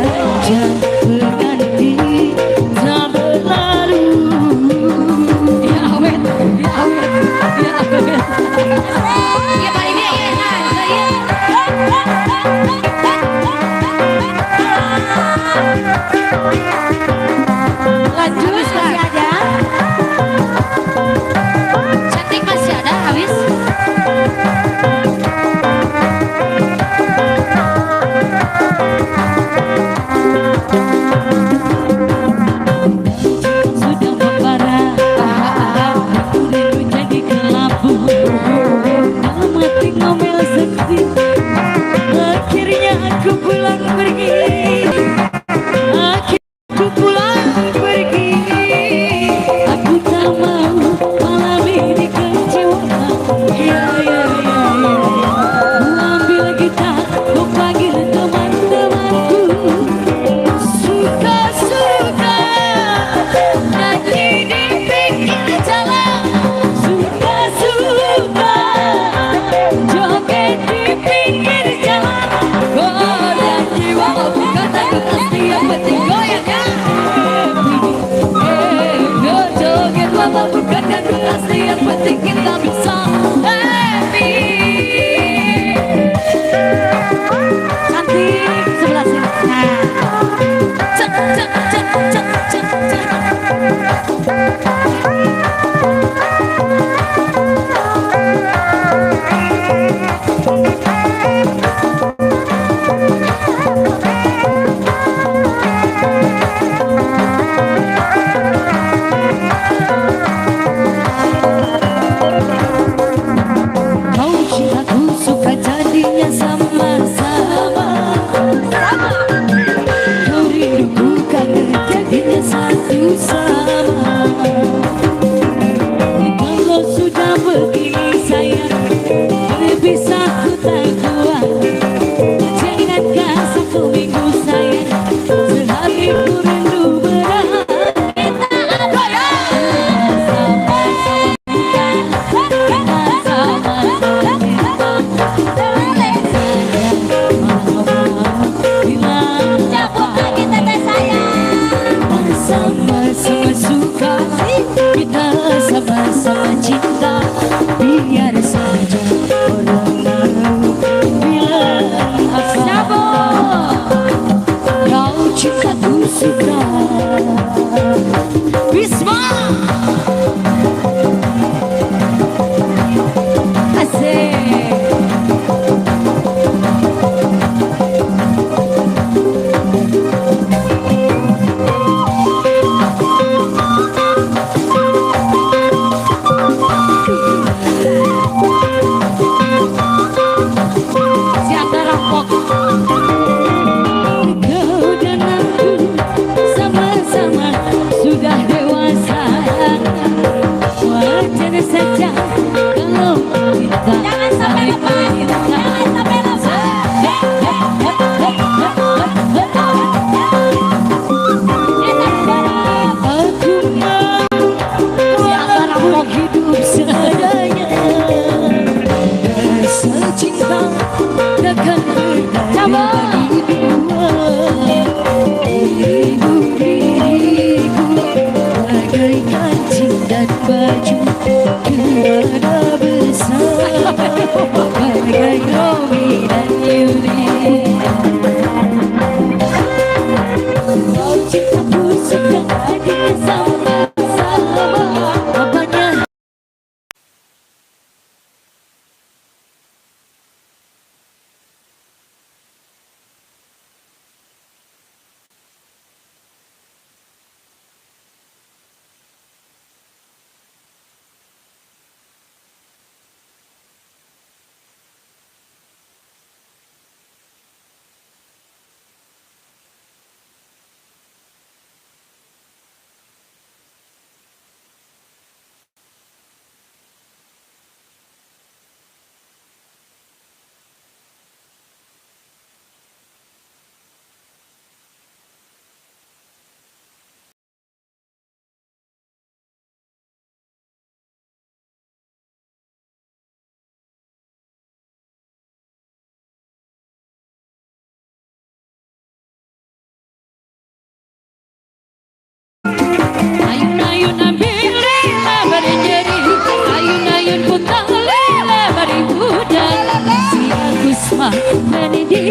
Raja berganti tak berlalu. Ya awet, ya awet, ya awet. Ya paling dia Lanjut masih ada. cantik masih ada habis. Sudah membara, rindu jadi kelabu. Dalam hati ngomel sepi, akhirnya aku pulang pergi. Akhirnya aku pulang pergi. Aku tak mau malam ini kecewa. Ya ya ya ya. Ku ambil gitar, ku panggil teman-temanku. Suka-suka nyanyi di pinggir jalan. Suka-suka joget di pinggir jalan. Goyang jiwa, kata pasti yang penting goyang ya. Joget lama bukan dan pasti yang penting kita bisa happy. Cantik sebelah sini. Nah. Cek cek cek cek cek cek. Kau cintaku suka jadinya sama-sama. Kau rinduku kangen jadinya satu sama. Kalau sudah begini sayang, berpisah ku tak kuat. Jangan kasih minggu sayang, sehari ku rindu berat. Sama-sama suka, kita sama-sama cinta. Biar saja orang bilang apa. Kau cintaku suka. Bisma asik. Siapa rampok? Kau dan aku sama-sama sudah dewasa. Wajar saja kalau kita Jangan sampai lepas, jangan sampai lepas. Aku mau siapa rampok hidup seadanya. Rasa cinta takkan berdaya.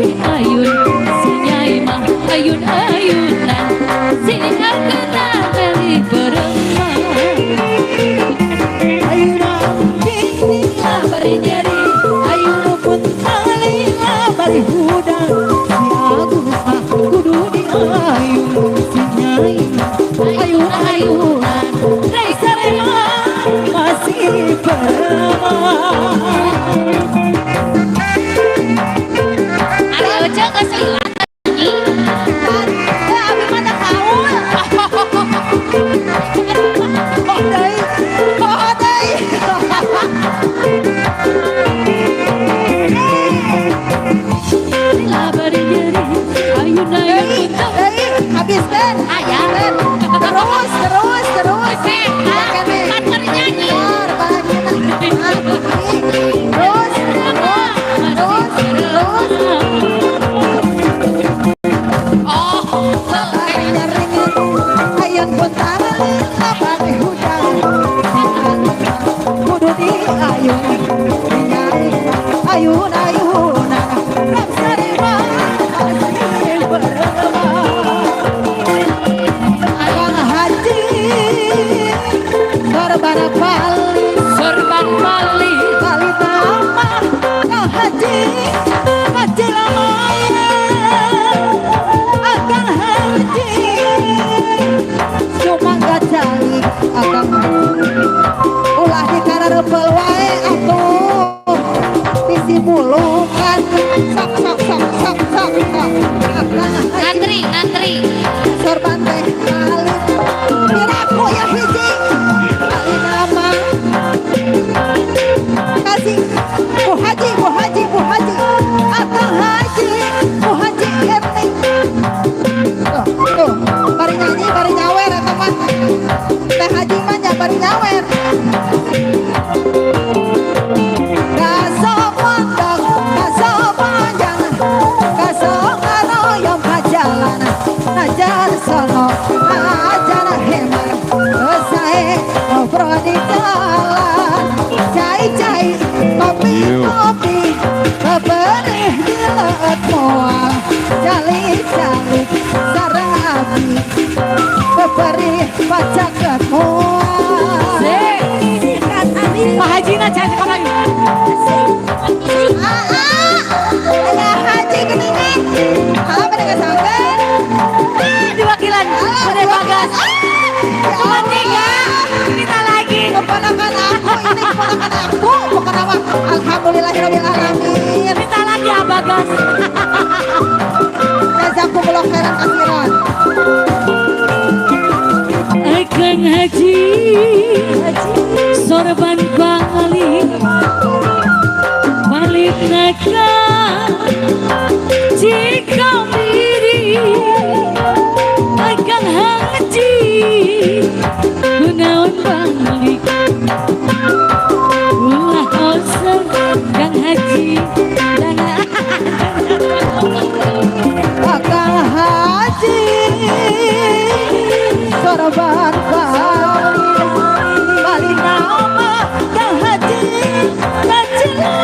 ayun si Nyai mah ayun-ayunan sing kena dari beremah ayunan dinding bari nyeri ayun pun alila bari hudang si Agus mah kudu di ayun si Nyai ayun-ayunan rei sarema masih beremah. Ari Oce geus liwat anjing. Abi mata kaul. Oh deui. Oh deui. Lila bari nyeri ayun-ayun Deui, habis Ben. Aya. Terus. Kan ternyanyi. Ayun pun tangan bari hudang kudu di ayun-ayunan rek sarema masih beremah Akang Haji korban bali sorban bali kali nama Akang Haji Lamaya Akang Haji cuma gak cari Akang Haji ulah dikareupel wae atuh bisi mulukan sok Akang Haji Ngantri. sorban teh kali piraku ya hiji kali nama kasih Bu Haji Akang Haji Bu Haji Erni tuh bari nyanyi bari nyawer eta mah teh Haji mah nya bari nyawer gasok mondok gasok panjang gasok ngaroyong kajalan najar sono najar hemat sae ngobrol di jalan cai kopi bebereh di leut moal jali sareng abdi bebereh pacaket moal sikat abdi Pak Haji na cantik apa lagi? ya Haji keningan apa dengan sangkan Diwakilan Bude Bagas. Cuma 3 kita lagi. keponakan aku ini keponakan aku bukan apa alhamdulillahirabbil alamin Kita lagi ya Bagas. jazakumullah khairan katsiran Akang Haji sorban bali balik naka jika diri Akang Haji gunawan balik ulah oser Kang Haji dan Akang Haji sorban bali nama Kang Haji Lamaya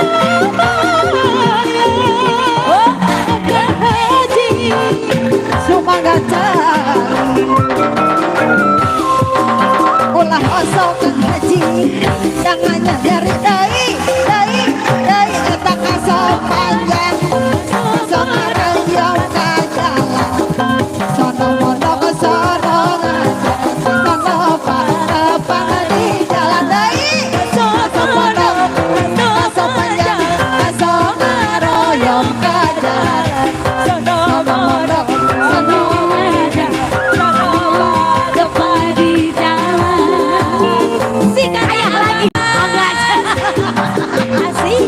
Akang Haji sumangga cari ulah osok Kang Haji jangan dari dai eta kasok panjang sok ngaroyong kajalan sono mondok sono pang di jalan dai sok mondok kasok panjang sok ngaroyong kajalan sono mondok sono depan di jalan sikat ayah lagi Bagas. asik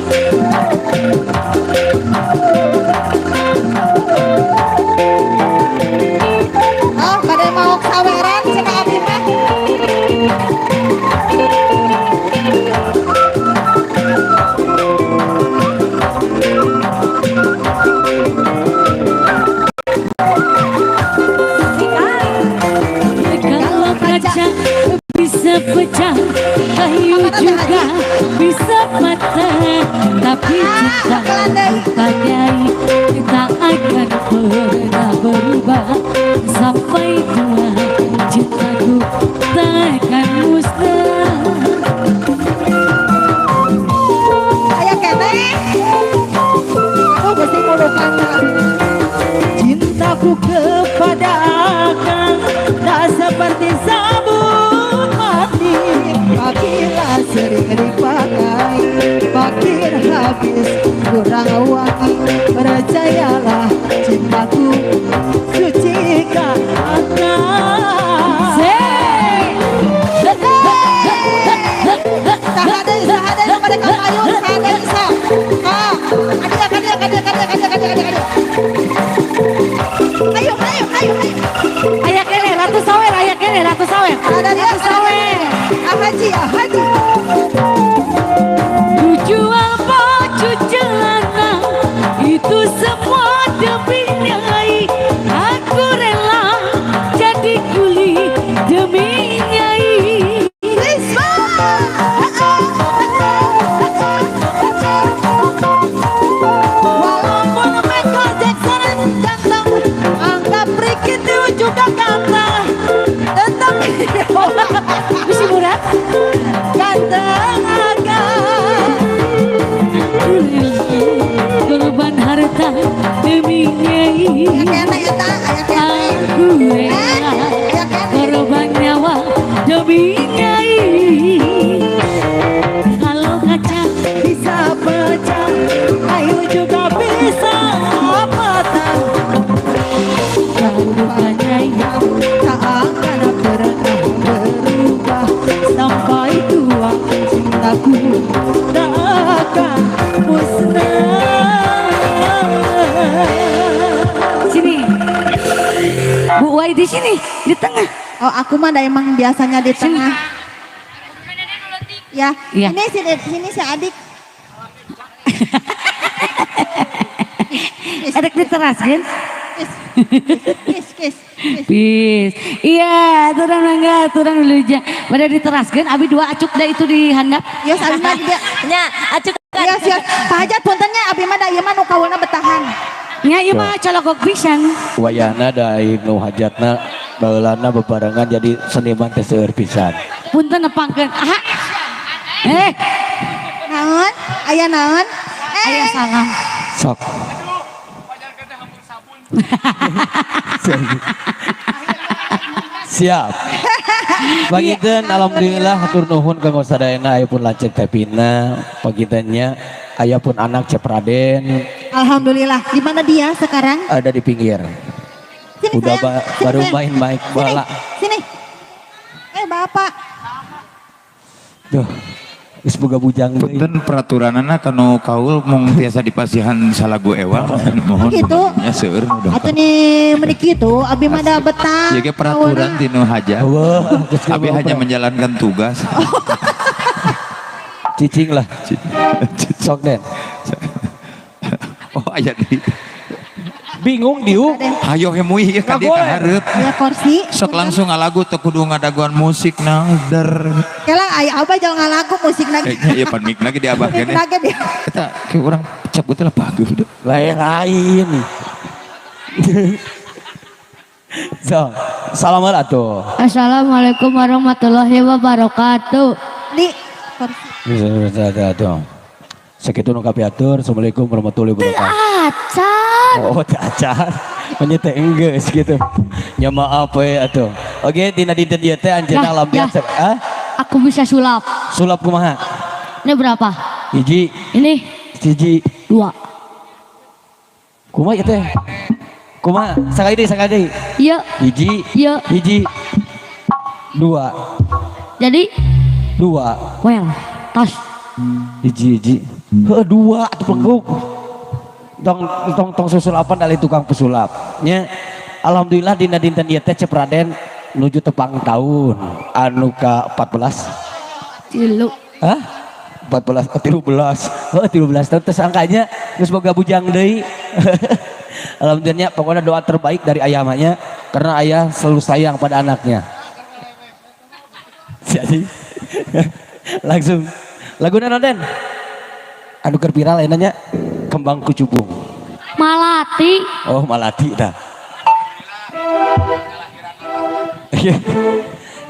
oh pada mau saweran cenah abdi mah Kalau kaca bisa pecah, kayu juga bisa patah, tapi cinta tak Ku kepada akang tak seperti sabun mandi. Apabila sering dipakai makin habis kurang wangi. Percayalah cintaku suci karena sahade pada kapayun sahade bisa adik ayo Ayak kene Ratu Sawer, ayak kene Ratu Sawer. ada dia sawer haji Ku jual baju celana itu semua demi Nyai. Aku rela jadi kuli demi Nyai. walaupun Michael Jackson ganteng anggap Ricky itu juga ganteng tetap Misi murah. ganteng agak Korban harta demi Nyai. kene eta aya kene Aku rela aya kene korban nyawa demi Nyai. Kalau kaca bisa pecah kayu juga bisa patah lupa Nyai. tak akan pernah berubah sampai tua cintaku tak akan musnah. Sini Bu Wai di sini di tengah. Oh aku mah emang biasanya di tengah ya Iya. ini sini si adik Ada di teras kan? kis Bis. Iya, turang mangga, turang dulu aja. Pada di teras kan? Abi dua acuk dah itu di handap. ya abis mah dia Nya, acuk ya siap Pak Hajat puntennya abis mah da ieu mah nu kawana betahan Nya iya mah colokok pisan. Wayana da nu hajatna baheulana bebarengan jadi seniman teh seueur pisan. Punten nepangkeun. Aha. naon aya naon Aya salam. Sok. Siap. Pagiteun alhamdulillah hatur nuhun kanggo sadayana aya pun lanceuk tepina pagitannya aya pun anak Cep Raden alhamdulillah di mana dia sekarang ada di pinggir. sini Udah sayang. Sini, baru sayang. main mic bala. Sini. Bapak. Tuh. Geus boga bujang deui. Punten peraturanana kanu kaul mung tiasa dipasihan salagu ewang mohon Gitu. pembantunya seueur nu Atuh dongkap. nih menik gitu, abi mah da betah. Jadi peraturan tinu haja. Wah, geus Abi boga hanya pra- menjalankan tugas. cicing lah. Sok Den. Oh aya di. Bingung diu. Hayo hemui ieu ka dieu Lagu, ka hareup. Ya kursi. Sok langsung ngalagu teu kudu ngadaguan musik na der. Kela aya abah jangan ngalagu musik lagi. Kayaknya ieu pan mik lagi diabah Musik kene. lagi dia. Eta ke urang cabut lah bagus. Lain. So, salaman atuh. Assalamualaikum warahmatullahi wabarakatuh. Di kursi. Atuh. Sakitu nu kapiatur. Assalamualaikum warahmatullahi wabarakatuh. Acan. Oh, cacar. Menyete enggeus gitu. Ya maaf we atuh. Oke, dina dinten ieu teh anjeunna Yah, lampian yah. ah? Aku bisa sulap. Sulap kumaha? Ini berapa? Hiji, Ini hiji. 2. Kumaha ieu teh? Kumaha? Sakali deui. Iya. Hiji, Iya. hiji. 2, Jadi, 2. well, tos. Hiji. Heuh 2 atuh pleguk. Tong susulapan dari tukang pesulap. Nya alhamdulillah dina dinten ieu teh Cep Raden nuju tepang tahun anu ka 14. Cilu. Hah? 14 13. Heuh 13 tahun teh angkanya geus boga bujang deui. Alhamdulillah pokoknya doa terbaik dari ayah mamanya karena ayah selalu sayang pada anaknya. Jadi langsung lagu Raden. Anu keur viral enanya Kembang Kucubung. Malati. Oh Malati dah.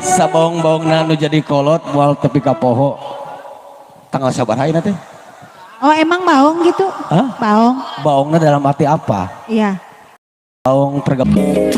Sabaung-baung nu jadi kolot moal tepi ka poho. Tanggal sabaraha teh? Oh emang baong gitu? Hah? Baong. Baungna dalam arti apa? Iya. Aung pergabungan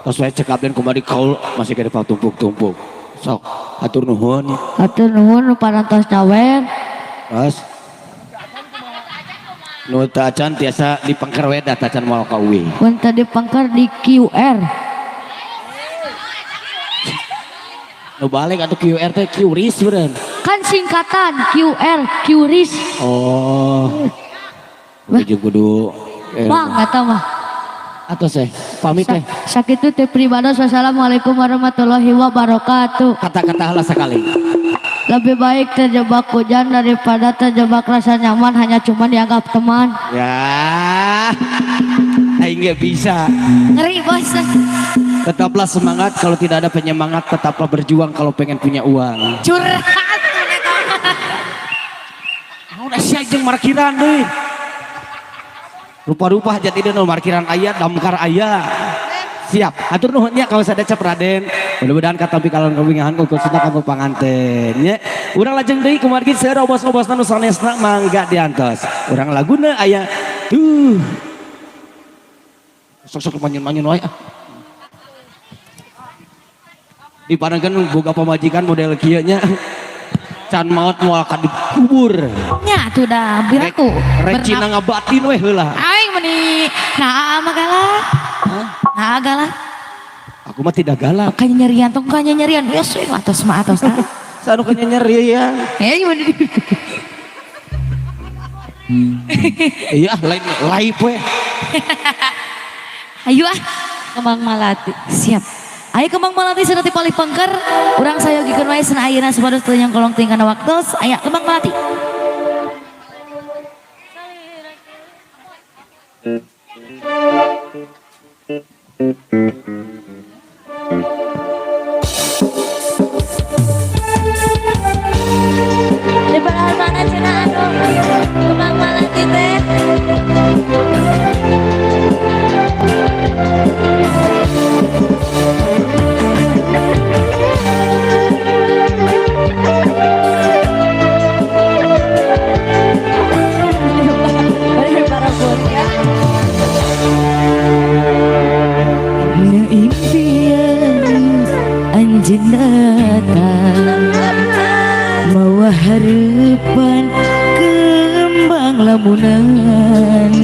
Pas saya cekap dan kembali kaul masih kena tumpuk-tumpuk. Sok, atur nuhun. Atur nuhun parantos nyawer. Pas. Nu tacan tiasa dipangker we da tacan moal ka uwi. Mun tadi pangkar di QR. Nu balik atuh QR teh QRIS beureun. Kan singkatan QR, QRIS. Oh. Kudu kudu. Bang, eta mah. Atau saya pamit teh. Sakitu teh pribadi. Wassalamualaikum warahmatullahi wabarakatuh. Kata-kata halah sekali. Lebih baik terjebak hujan daripada terjebak rasa nyaman hanya cuma dianggap teman. Ya. Aing nggak bisa. Ngeri bos. Tetaplah semangat, kalau tidak ada penyemangat tetaplah berjuang kalau pengen punya uang. Curhat. Udah siap jeung markiran deh. Rupa-rupa jati dan markiran ayah, damkar ayah. Siap, atur nuhunnya kalau sadece Raden. Mudah-mudahan katampi kalon kawingahan khususna kanggo panganten nya. Urang lajeng deui kumargi saeueur obos-obosna nu sanesna mangga diantos. Urang laguna aya sok-sok manyun-manyun wae ah. Dipadangkan boga pamajikan model kieu nya. Can maot moal ka dikubur. Nya tuh dah biraku. Recina ngabatin weh heula. Aing meni nah galak. Nah galak. Aku mah tidak galak. Kanya nyerian tong kanya nyerian. Yes, atos mah atos. Sanu kanya nyeri ya. Gimana? Iya lain live weh. Ayo ah. Kembang Malati. Siap. Ayo kembang melati senati palih pengker. Urang saya gikeun wae cenah ayeuna supados teu yang kolong ting kana waktos. Aya kembang melati. Di belahan mana cenah anu Kembang Malati teh. Para bocah. Na impian anjeun datang mawa harapan kembang lamunan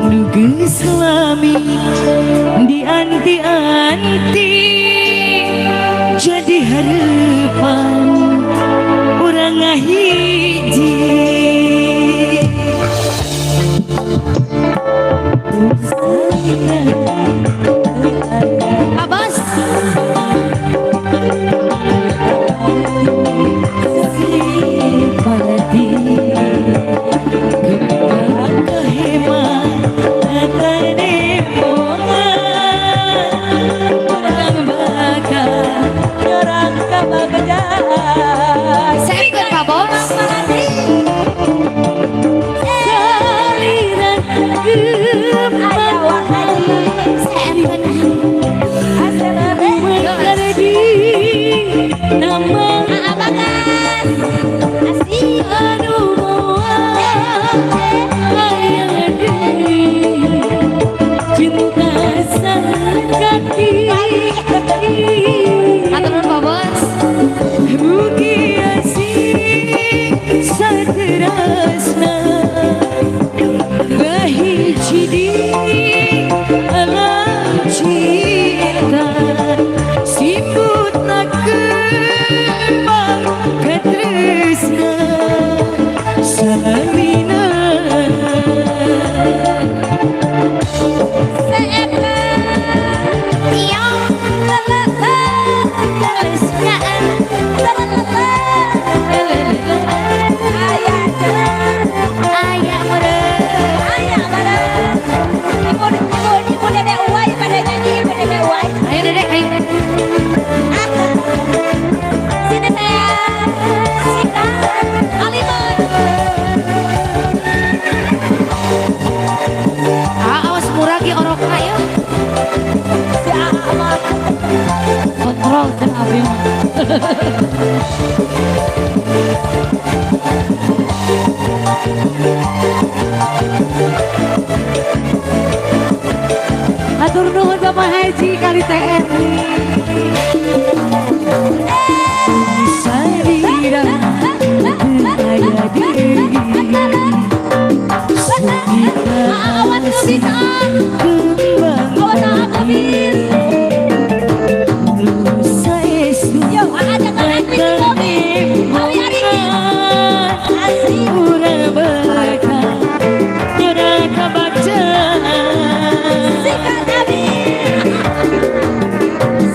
nu geus lami dianti-anti jadi harapan urang ngahiji. Abas Palati Kembang kehemat Tane pongan Orang bakal Orang kabagajah. Saya ikut Pak Bos. Saliran kembang mengerdi nama abakan asih anu ayang deui cinta sakati atur Pak Bos. Mugi asih saterasna bahiji di alam cinta simbut nak kembang katresna salamina seeka tiong lalala lesnaan lalala ayah jalan ayah meren ayah meren ibu dedek uai pada nyanyi ibu dedek uai. Ayo dedek ayo. Sini saya Sita Aliman. Awas muragi orokna ya. Si Amat kontrol dan abri. Atur nuhun Bapak Haji kali TNI. Salira aya deui. Awan nu bisa. Awan aku bisa. Saestu yo ada kan mobil. Awi ari. Asli urang berkah. Urang kabaca. Sikat abi.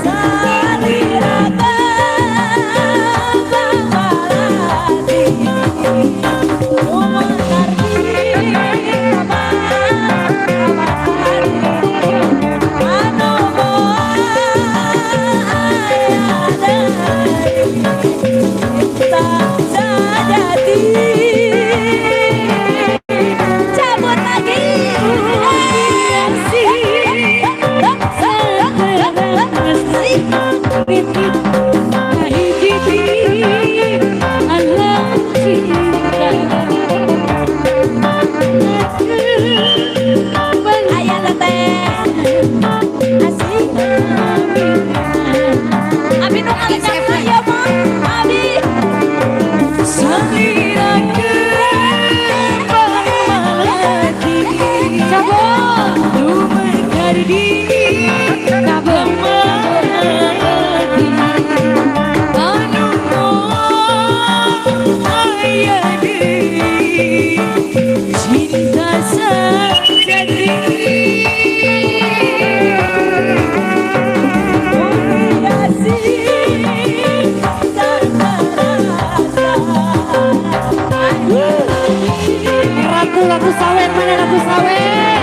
Salira Bang Malati. Umar cabut lagi. Ratu Sawer, mana Ratu Sawer?